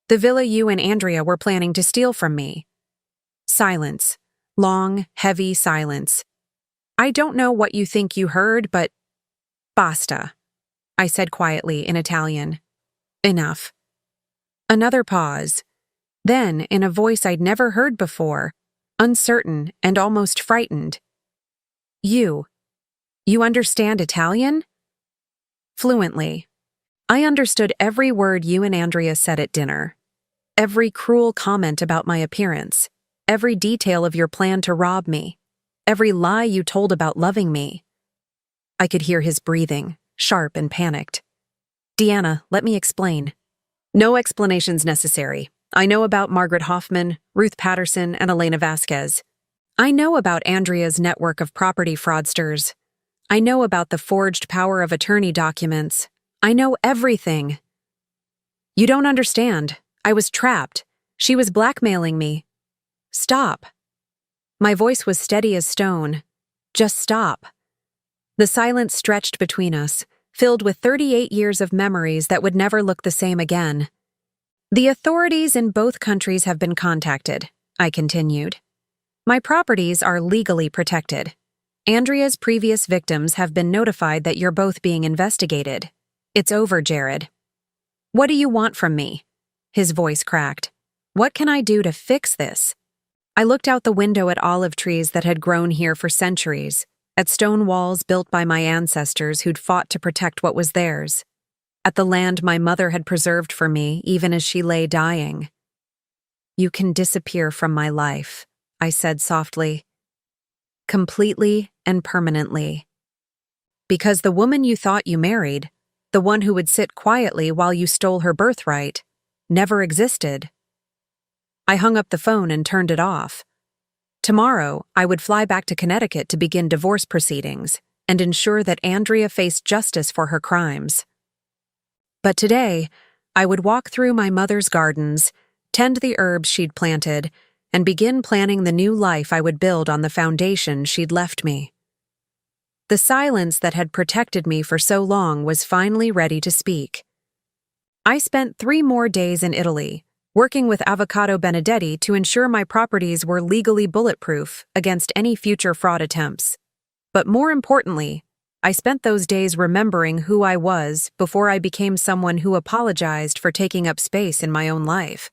The villa you and Andrea were planning to steal from me. Silence. Long, heavy silence. I don't know what you think you heard, but basta, I said quietly in Italian. Enough. Another pause. Then, in a voice I'd never heard before, uncertain and almost frightened. You understand Italian? Fluently. I understood every word you and Andrea said at dinner. Every cruel comment about my appearance. Every detail of your plan to rob me. Every lie you told about loving me. I could hear his breathing, sharp and panicked. Deanna, let me explain. No explanations necessary. I know about Margaret Hoffman, Ruth Patterson, and Elena Vasquez. I know about Andrea's network of property fraudsters. I know about the forged power of attorney documents. I know everything. You don't understand. I was trapped. She was blackmailing me. Stop. My voice was steady as stone. Just stop. The silence stretched between us, filled with 38 years of memories that would never look the same again. The authorities in both countries have been contacted, I continued. My properties are legally protected. Andrea's previous victims have been notified that you're both being investigated. It's over, Jared. What do you want from me? His voice cracked. What can I do to fix this? I looked out the window at olive trees that had grown here for centuries, at stone walls built by my ancestors who'd fought to protect what was theirs, at the land my mother had preserved for me even as she lay dying. You can disappear from my life, I said softly. Completely and permanently. Because the woman you thought you married, the one who would sit quietly while you stole her birthright, never existed. I hung up the phone and turned it off. Tomorrow, I would fly back to Connecticut to begin divorce proceedings and ensure that Andrea faced justice for her crimes. But today, I would walk through my mother's gardens, tend the herbs she'd planted, and begin planning the new life I would build on the foundation she'd left me. The silence that had protected me for so long was finally ready to speak. I spent 3 more days in Italy, working with Avocado Benedetti to ensure my properties were legally bulletproof against any future fraud attempts. But more importantly, I spent those days remembering who I was before I became someone who apologized for taking up space in my own life.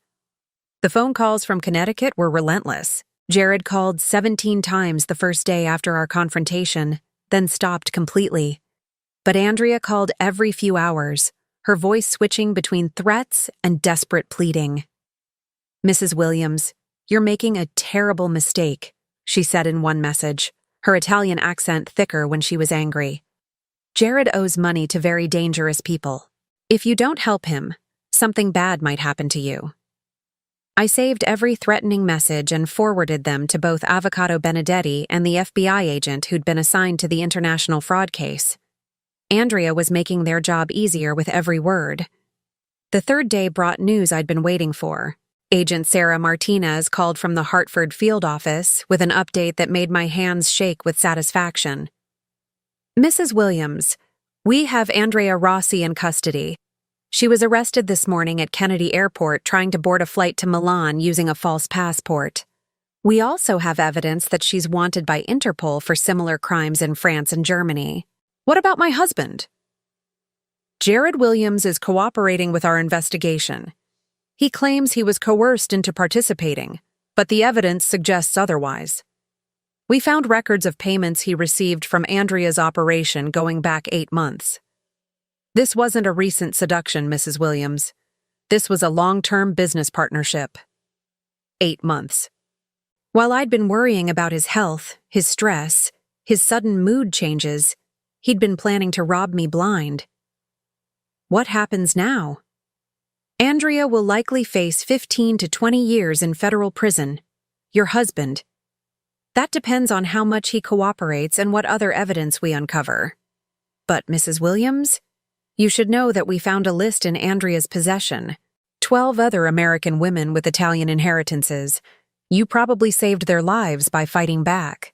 The phone calls from Connecticut were relentless. Jared called 17 times the first day after our confrontation, then stopped completely. But Andrea called every few hours, her voice switching between threats and desperate pleading. "Mrs. Williams, you're making a terrible mistake," she said in one message, her Italian accent thicker when she was angry. "Jared owes money to very dangerous people. If you don't help him, something bad might happen to you." I saved every threatening message and forwarded them to both Avocado Benedetti and the FBI agent who'd been assigned to the international fraud case. Andrea was making their job easier with every word. The third day brought news I'd been waiting for. Agent Sarah Martinez called from the Hartford field office with an update that made my hands shake with satisfaction. "Mrs. Williams, we have Andrea Rossi in custody. She was arrested this morning at Kennedy Airport trying to board a flight to Milan using a false passport. We also have evidence that she's wanted by Interpol for similar crimes in France and Germany. What about my husband?" "Jared Williams is cooperating with our investigation. He claims he was coerced into participating, but the evidence suggests otherwise. We found records of payments he received from Andrea's operation going back 8 months. This wasn't a recent seduction, Mrs. Williams. This was a long-term business partnership. 8 months. While I'd been worrying about his health, his stress, his sudden mood changes, he'd been planning to rob me blind. What happens now? Andrea will likely face 15 to 20 years in federal prison. Your husband. That depends on how much he cooperates and what other evidence we uncover. But, Mrs. Williams, you should know that we found a list in Andrea's possession. 12 other American women with Italian inheritances. You probably saved their lives by fighting back."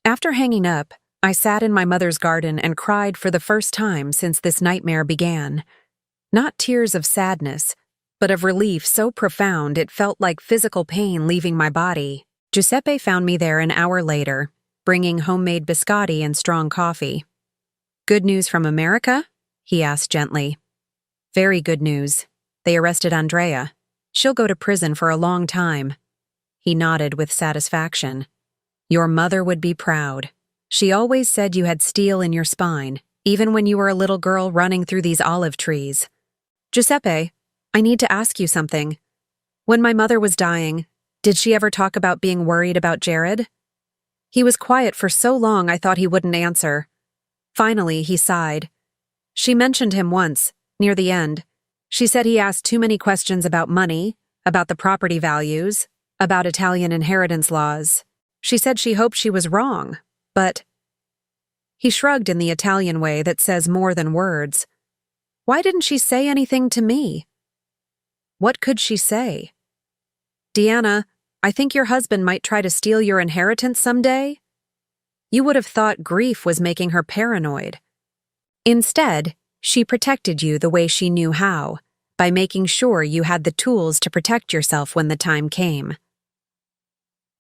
After hanging up, I sat in my mother's garden and cried for the first time since this nightmare began. Not tears of sadness, but of relief so profound it felt like physical pain leaving my body. Giuseppe found me there an hour later, bringing homemade biscotti and strong coffee. "Good news from America?" he asked gently. "Very good news. They arrested Andrea. She'll go to prison for a long time." He nodded with satisfaction. "Your mother would be proud. She always said you had steel in your spine, even when you were a little girl running through these olive trees." "Giuseppe, I need to ask you something. When my mother was dying, did she ever talk about being worried about Jared?" He was quiet for so long I thought he wouldn't answer. Finally, he sighed. "She mentioned him once, near the end. She said he asked too many questions about money, about the property values, about Italian inheritance laws. She said she hoped she was wrong, but—" He shrugged in the Italian way that says more than words. "Why didn't she say anything to me?" What could she say? "Deanna, I think your husband might try to steal your inheritance someday." You would have thought grief was making her paranoid. Instead, she protected you the way she knew how, by making sure you had the tools to protect yourself when the time came.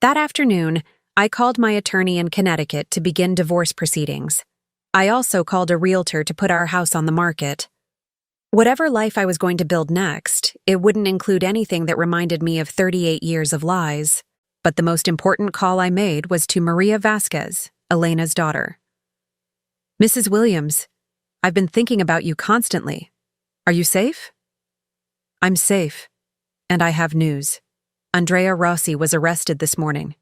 That afternoon, I called my attorney in Connecticut to begin divorce proceedings. I also called a realtor to put our house on the market. Whatever life I was going to build next, it wouldn't include anything that reminded me of 38 years of lies. But the most important call I made was to Maria Vasquez, Elena's daughter. "Mrs. Williams, I've been thinking about you constantly. Are you safe?" "I'm safe, and I have news." Andrea Rossi was arrested this morning.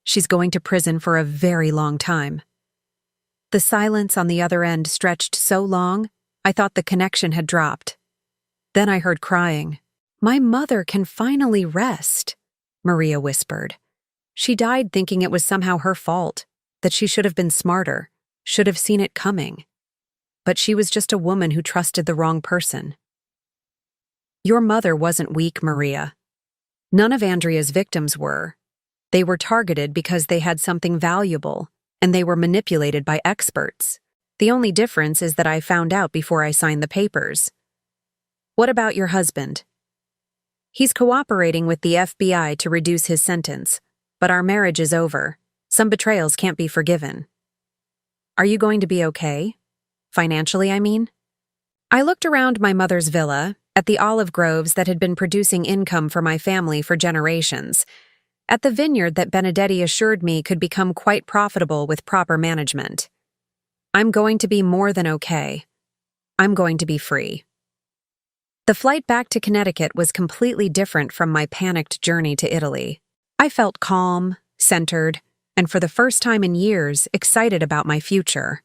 She's going to prison for a very long time. The silence on the other end stretched so long, I thought the connection had dropped. Then I heard crying. "My mother can finally rest," Maria whispered. She died thinking it was somehow her fault, that she should have been smarter, should have seen it coming. But she was just a woman who trusted the wrong person. Your mother wasn't weak, Maria. None of Andrea's victims were. They were targeted because they had something valuable, and they were manipulated by experts. The only difference is that I found out before I signed the papers. What about your husband? He's cooperating with the FBI to reduce his sentence, but our marriage is over. Some betrayals can't be forgiven. Are you going to be okay? Financially, I mean? I looked around my mother's villa, at the olive groves that had been producing income for my family for generations, at the vineyard that Benedetti assured me could become quite profitable with proper management. I'm going to be more than okay. I'm going to be free. The flight back to Connecticut was completely different from my panicked journey to Italy. I felt calm, centered, and for the first time in years, excited about my future.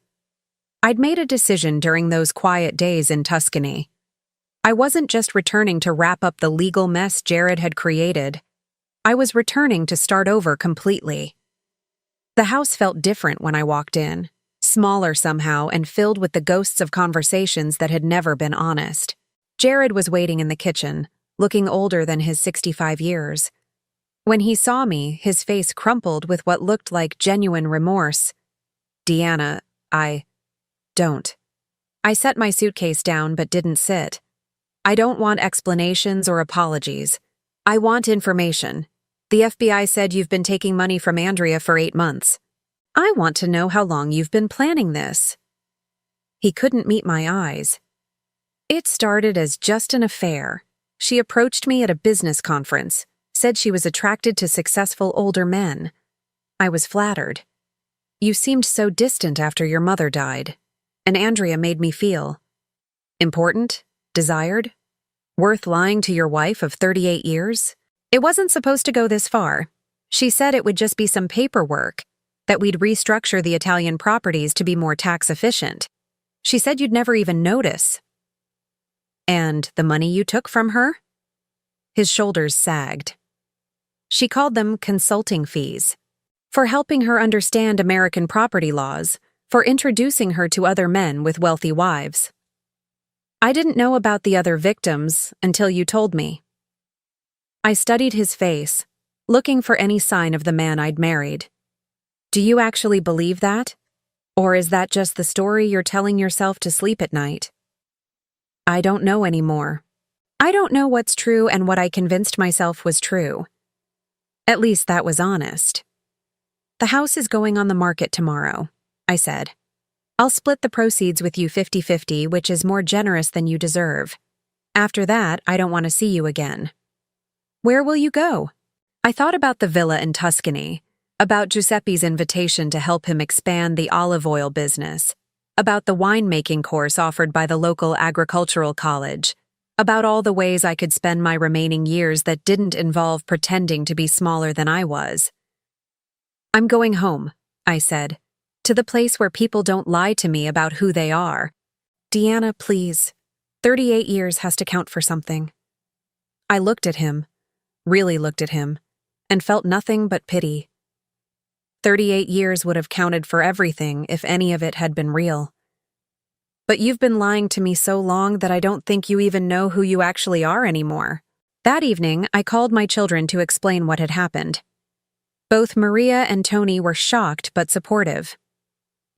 I'd made a decision during those quiet days in Tuscany. I wasn't just returning to wrap up the legal mess Jared had created. I was returning to start over completely. The house felt different when I walked in, smaller somehow and filled with the ghosts of conversations that had never been honest. Jared was waiting in the kitchen, looking older than his 65 years. When he saw me, his face crumpled with what looked like genuine remorse. "Deanna, don't." I set my suitcase down but didn't sit. "I don't want explanations or apologies. I want information. The FBI said you've been taking money from Andrea for 8 months. I want to know how long you've been planning this." He couldn't meet my eyes. "It started as just an affair. She approached me at a business conference, said she was attracted to successful older men. I was flattered. You seemed so distant after your mother died, and Andrea made me feel important, desired, worth lying to your wife of 38 years. It wasn't supposed to go this far. She said it would just be some paperwork, that we'd restructure the Italian properties to be more tax efficient. She said you'd never even notice." "And the money you took from her?" His shoulders sagged. "She called them consulting fees. For helping her understand American property laws, for introducing her to other men with wealthy wives. I didn't know about the other victims until you told me." I studied his face, looking for any sign of the man I'd married. "Do you actually believe that? Or is that just the story you're telling yourself to sleep at night?" "I don't know anymore. I don't know what's true and what I convinced myself was true. At least that was honest. The house is going on the market tomorrow," I said. "I'll split the proceeds with you 50-50, which is more generous than you deserve. After that, I don't want to see you again." "Where will you go?" I thought about the villa in Tuscany, about Giuseppe's invitation to help him expand the olive oil business, about the winemaking course offered by the local agricultural college, about all the ways I could spend my remaining years that didn't involve pretending to be smaller than I was. "I'm going home," I said, "to the place where people don't lie to me about who they are. Deanna, please. 38 years has to count for something." I looked at him, really looked at him, and felt nothing but pity. 38 years would have counted for everything if any of it had been real. "But you've been lying to me so long that I don't think you even know who you actually are anymore." That evening, I called my children to explain what had happened. Both Maria and Tony were shocked but supportive.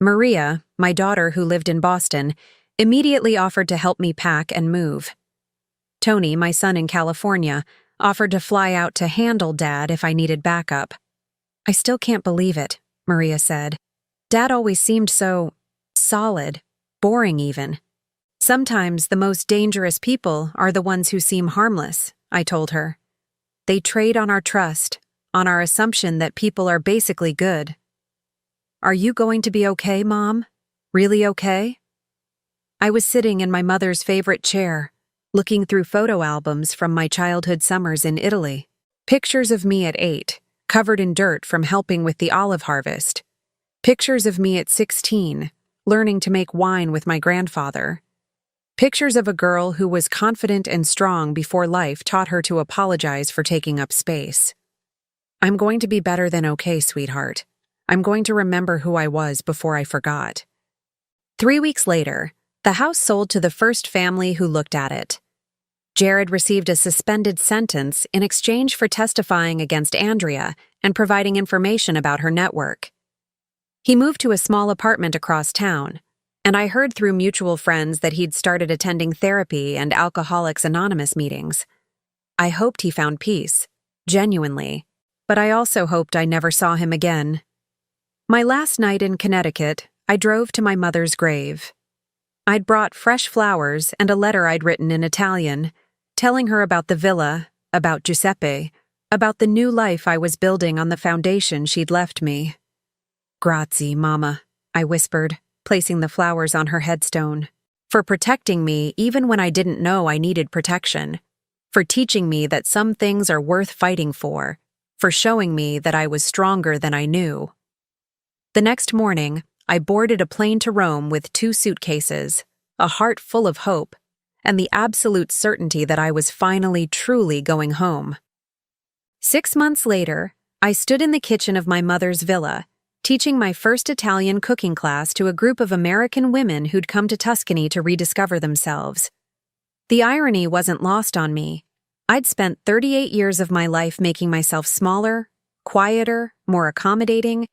Maria, my daughter who lived in Boston, immediately offered to help me pack and move. Tony, my son in California, offered to fly out to handle Dad if I needed backup. "I still can't believe it," Maria said. "Dad always seemed so solid, boring even." "Sometimes the most dangerous people are the ones who seem harmless," I told her. "They trade on our trust, on our assumption that people are basically good." "Are you going to be okay, Mom? Really okay?" I was sitting in my mother's favorite chair, looking through photo albums from my childhood summers in Italy. Pictures of me at 8, covered in dirt from helping with the olive harvest. Pictures of me at 16, learning to make wine with my grandfather. Pictures of a girl who was confident and strong before life taught her to apologize for taking up space. I'm going to be better than okay, sweetheart. I'm going to remember who I was before I forgot. 3 weeks later, the house sold to the first family who looked at it. Jared received a suspended sentence in exchange for testifying against Andrea and providing information about her network. He moved to a small apartment across town, and I heard through mutual friends that he'd started attending therapy and Alcoholics Anonymous meetings. I hoped he found peace, genuinely, but I also hoped I never saw him again. My last night in Connecticut, I drove to my mother's grave. I'd brought fresh flowers and a letter I'd written in Italian, telling her about the villa, about Giuseppe, about the new life I was building on the foundation she'd left me. "Grazie, Mama," I whispered, placing the flowers on her headstone. "For protecting me even when I didn't know I needed protection. For teaching me that some things are worth fighting for showing me that I was stronger than I knew." The next morning, I boarded a plane to Rome with 2 suitcases, a heart full of hope, and the absolute certainty that I was finally truly going home. 6 months later, I stood in the kitchen of my mother's villa, teaching my first Italian cooking class to a group of American women who'd come to Tuscany to rediscover themselves. The irony wasn't lost on me. I'd spent 38 years of my life making myself smaller, quieter, more accommodating,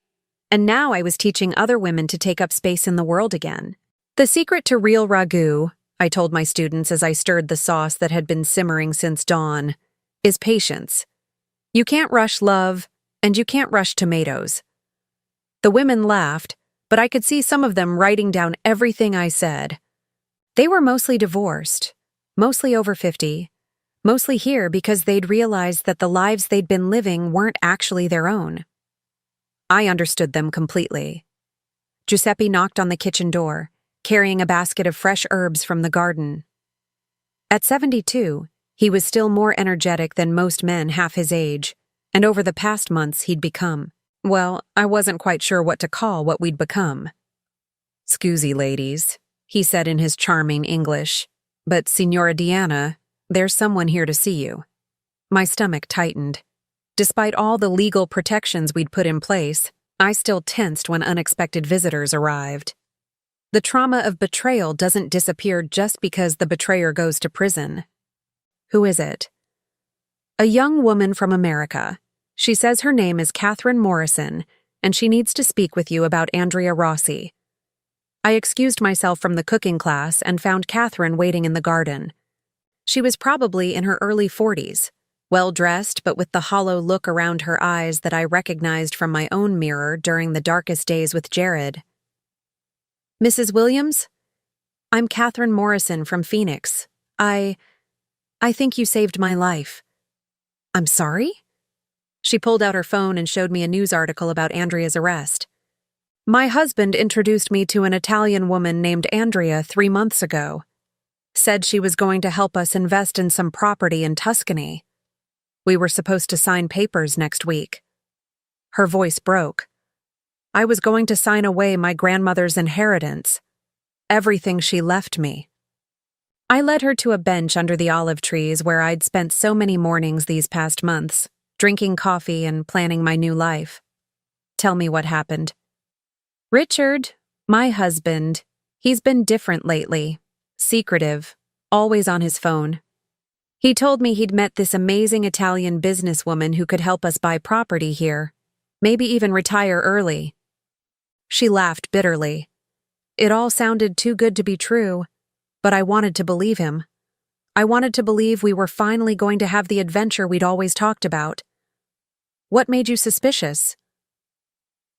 and now I was teaching other women to take up space in the world again. The secret to real ragu, I told my students as I stirred the sauce that had been simmering since dawn, is patience. You can't rush love, and you can't rush tomatoes. The women laughed, but I could see some of them writing down everything I said. They were mostly divorced, mostly over 50, mostly here because they'd realized that the lives they'd been living weren't actually their own. I understood them completely. Giuseppe knocked on the kitchen door, carrying a basket of fresh herbs from the garden. At 72, he was still more energetic than most men half his age, and over the past months he'd become, well, I wasn't quite sure what to call what we'd become. "Scusi, ladies," he said in his charming English, "but Signora Diana, there's someone here to see you." My stomach tightened. Despite all the legal protections we'd put in place, I still tensed when unexpected visitors arrived. The trauma of betrayal doesn't disappear just because the betrayer goes to prison. "Who is it?" "A young woman from America. She says her name is Catherine Morrison, and she needs to speak with you about Andrea Rossi." I excused myself from the cooking class and found Catherine waiting in the garden. She was probably in her early 40s, well-dressed but with the hollow look around her eyes that I recognized from my own mirror during the darkest days with Jared. "Mrs. Williams? I'm Catherine Morrison from Phoenix. I think you saved my life." "I'm sorry?" She pulled out her phone and showed me a news article about Andrea's arrest. "My husband introduced me to an Italian woman named Andrea 3 months ago. Said she was going to help us invest in some property in Tuscany. We were supposed to sign papers next week." Her voice broke. "I was going to sign away my grandmother's inheritance. Everything she left me." I led her to a bench under the olive trees where I'd spent so many mornings these past months, drinking coffee and planning my new life. "Tell me what happened." "Richard, my husband, he's been different lately. Secretive, always on his phone. He told me he'd met this amazing Italian businesswoman who could help us buy property here, maybe even retire early." She laughed bitterly. It all sounded too good to be true, but I wanted to believe him. I wanted to believe we were finally going to have the adventure we'd always talked about. "What made you suspicious?"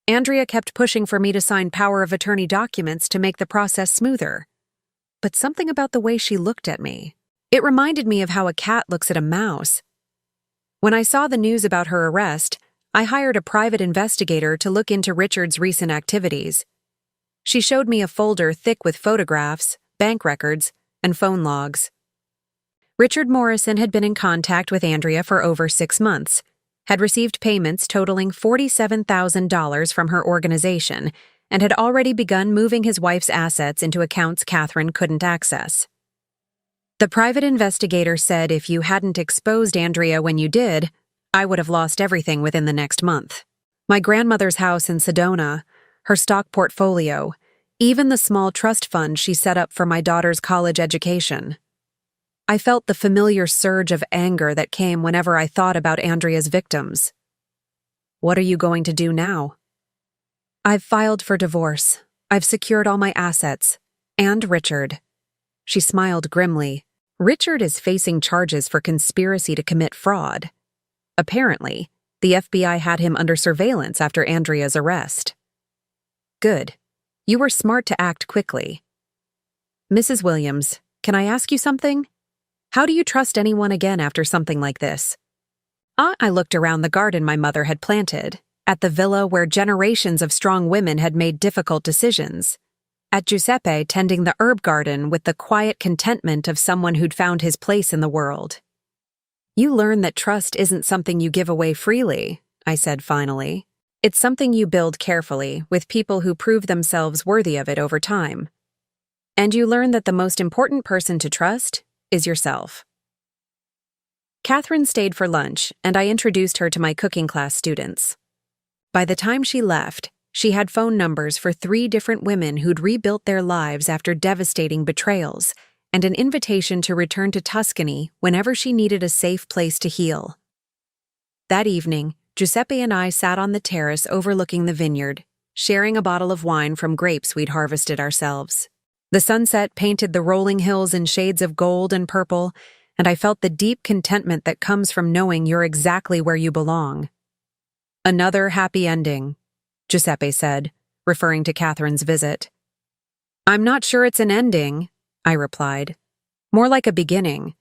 "Andrea kept pushing for me to sign power of attorney documents to make the process smoother. But something about the way she looked at me. It reminded me of how a cat looks at a mouse. When I saw the news about her arrest, I hired a private investigator to look into Richard's recent activities. She showed me a folder thick with photographs, bank records, and phone logs. Richard Morrison had been in contact with Andrea for over 6 months, had received payments totaling $47,000 from her organization, and had already begun moving his wife's assets into accounts Catherine couldn't access. The private investigator said if you hadn't exposed Andrea when you did, I would have lost everything within the next month. My grandmother's house in Sedona, her stock portfolio, even the small trust fund she set up for my daughter's college education. I felt the familiar surge of anger that came whenever I thought about Andrea's victims. What are you going to do now? I've filed for divorce. I've secured all my assets. And Richard. She smiled grimly. Richard is facing charges for conspiracy to commit fraud. Apparently, the FBI had him under surveillance after Andrea's arrest. Good. You were smart to act quickly. Mrs. Williams, can I ask you something? How do you trust anyone again after something like this? I looked around the garden my mother had planted, at the villa where generations of strong women had made difficult decisions, at Giuseppe tending the herb garden with the quiet contentment of someone who'd found his place in the world. You learn that trust isn't something you give away freely, I said finally. It's something you build carefully with people who prove themselves worthy of it over time. And you learn that the most important person to trust is yourself. Catherine stayed for lunch, and I introduced her to my cooking class students. By the time she left, she had phone numbers for 3 different women who'd rebuilt their lives after devastating betrayals, and an invitation to return to Tuscany whenever she needed a safe place to heal. That evening, Giuseppe and I sat on the terrace overlooking the vineyard, sharing a bottle of wine from grapes we'd harvested ourselves. The sunset painted the rolling hills in shades of gold and purple, and I felt the deep contentment that comes from knowing you're exactly where you belong. Another happy ending, Giuseppe said, referring to Catherine's visit. I'm not sure it's an ending, I replied. More like a beginning.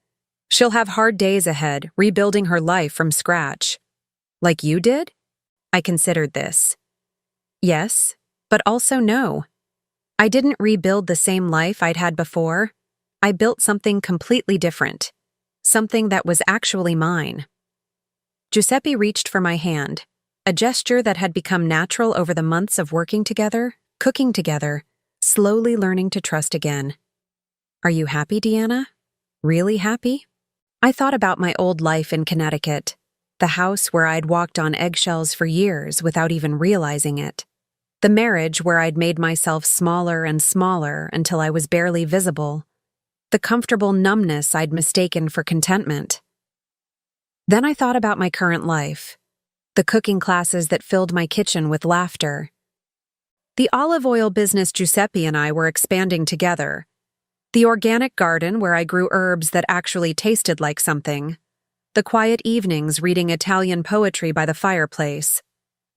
She'll have hard days ahead, rebuilding her life from scratch. Like you did? I considered this. Yes, but also no. I didn't rebuild the same life I'd had before. I built something completely different. Something that was actually mine. Giuseppe reached for my hand, a gesture that had become natural over the months of working together, cooking together, slowly learning to trust again. Are you happy, Deanna? Really happy? I thought about my old life in Connecticut, the house where I'd walked on eggshells for years without even realizing it. The marriage where I'd made myself smaller and smaller until I was barely visible. The comfortable numbness I'd mistaken for contentment. Then I thought about my current life. The cooking classes that filled my kitchen with laughter. The olive oil business Giuseppe and I were expanding together. The organic garden where I grew herbs that actually tasted like something. The quiet evenings reading Italian poetry by the fireplace.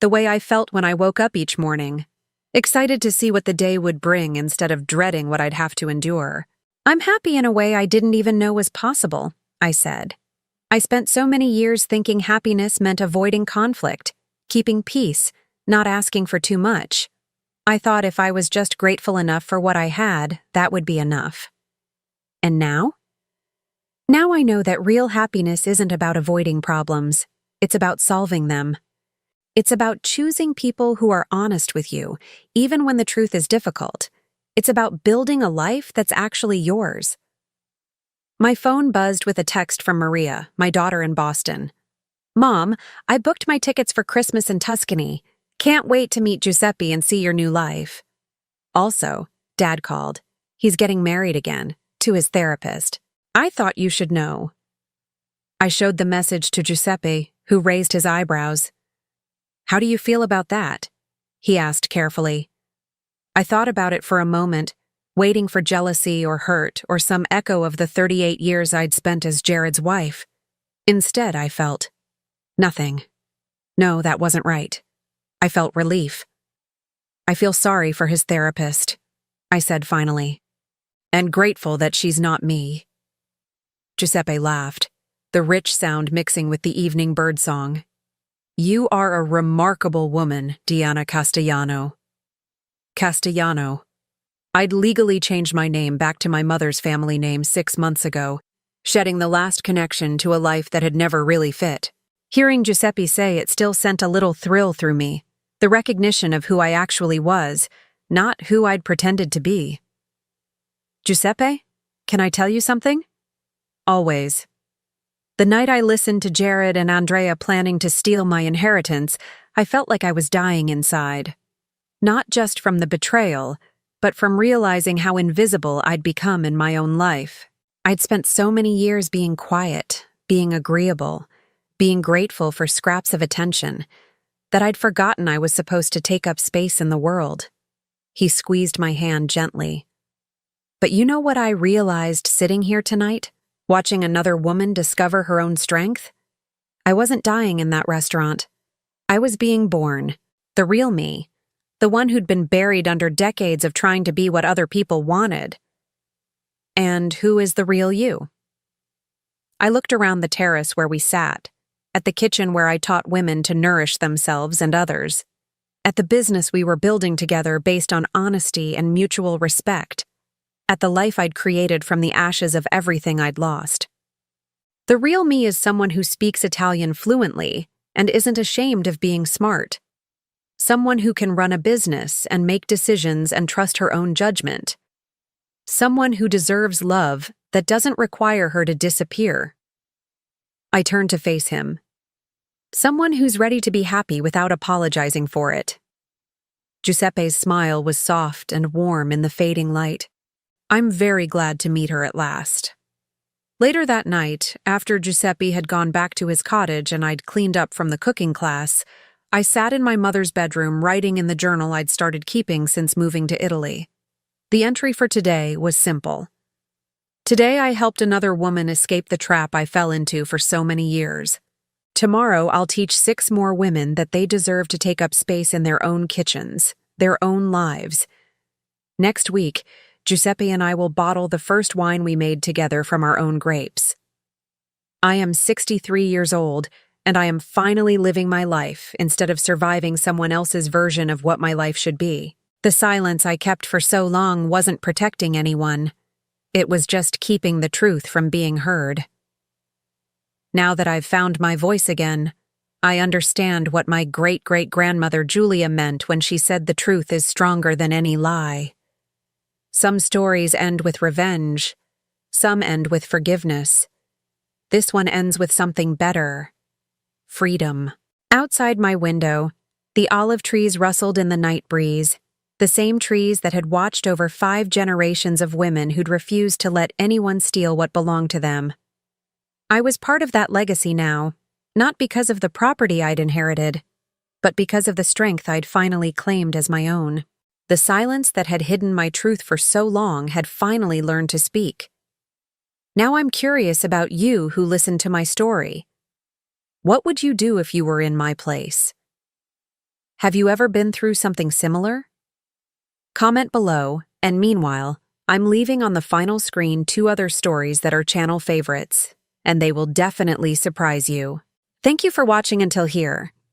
The way I felt when I woke up each morning, excited to see what the day would bring instead of dreading what I'd have to endure. I'm happy in a way I didn't even know was possible, I said. I spent so many years thinking happiness meant avoiding conflict, keeping peace, not asking for too much. I thought if I was just grateful enough for what I had, that would be enough. And now? Now I know that real happiness isn't about avoiding problems. It's about solving them. It's about choosing people who are honest with you, even when the truth is difficult. It's about building a life that's actually yours. My phone buzzed with a text from Maria, my daughter in Boston. Mom, I booked my tickets for Christmas in Tuscany. Can't wait to meet Giuseppe and see your new life. Also, Dad called. He's getting married again, to his therapist. I thought you should know. I showed the message to Giuseppe, who raised his eyebrows. How do you feel about that? He asked carefully. I thought about it for a moment, waiting for jealousy or hurt or some echo of the 38 years I'd spent as Jared's wife. Instead, I felt nothing. No, that wasn't right. I felt relief. I feel sorry for his therapist, I said finally, and grateful that she's not me. Giuseppe laughed, the rich sound mixing with the evening birdsong. You are a remarkable woman, Deanna Castellano. Castellano. I'd legally changed my name back to my mother's family name 6 months ago, shedding the last connection to a life that had never really fit. Hearing Giuseppe say it still sent a little thrill through me, the recognition of who I actually was, not who I'd pretended to be. Giuseppe, can I tell you something? Always. The night I listened to Jared and Andrea planning to steal my inheritance, I felt like I was dying inside. Not just from the betrayal, but from realizing how invisible I'd become in my own life. I'd spent so many years being quiet, being agreeable, being grateful for scraps of attention, that I'd forgotten I was supposed to take up space in the world. He squeezed my hand gently. But you know what I realized sitting here tonight, watching another woman discover her own strength? I wasn't dying in that restaurant. I was being born, the real me, the one who'd been buried under decades of trying to be what other people wanted. And who is the real you? I looked around the terrace where we sat, at the kitchen where I taught women to nourish themselves and others, at the business we were building together based on honesty and mutual respect, at the life I'd created from the ashes of everything I'd lost. The real me is someone who speaks Italian fluently and isn't ashamed of being smart. Someone who can run a business and make decisions and trust her own judgment. Someone who deserves love that doesn't require her to disappear. I turned to face him. Someone who's ready to be happy without apologizing for it. Giuseppe's smile was soft and warm in the fading light. I'm very glad to meet her at last. Later that night, after Giuseppe had gone back to his cottage and I'd cleaned up from the cooking class, I sat in my mother's bedroom writing in the journal I'd started keeping since moving to Italy. The entry for today was simple. Today I helped another woman escape the trap I fell into for so many years. Tomorrow I'll teach 6 more women that they deserve to take up space in their own kitchens, their own lives. Next week, Giuseppe and I will bottle the first wine we made together from our own grapes. I am 63 years old, and I am finally living my life instead of surviving someone else's version of what my life should be. The silence I kept for so long wasn't protecting anyone. It was just keeping the truth from being heard. Now that I've found my voice again, I understand what my great-great-grandmother Julia meant when she said the truth is stronger than any lie. Some stories end with revenge. Some end with forgiveness. This one ends with something better. Freedom. Outside my window, the olive trees rustled in the night breeze, the same trees that had watched over 5 generations of women who'd refused to let anyone steal what belonged to them. I was part of that legacy now, not because of the property I'd inherited, but because of the strength I'd finally claimed as my own. The silence that had hidden my truth for so long had finally learned to speak. Now I'm curious about you who listened to my story. What would you do if you were in my place? Have you ever been through something similar? Comment below, and meanwhile, I'm leaving on the final screen 2 other stories that are channel favorites, and they will definitely surprise you. Thank you for watching until here.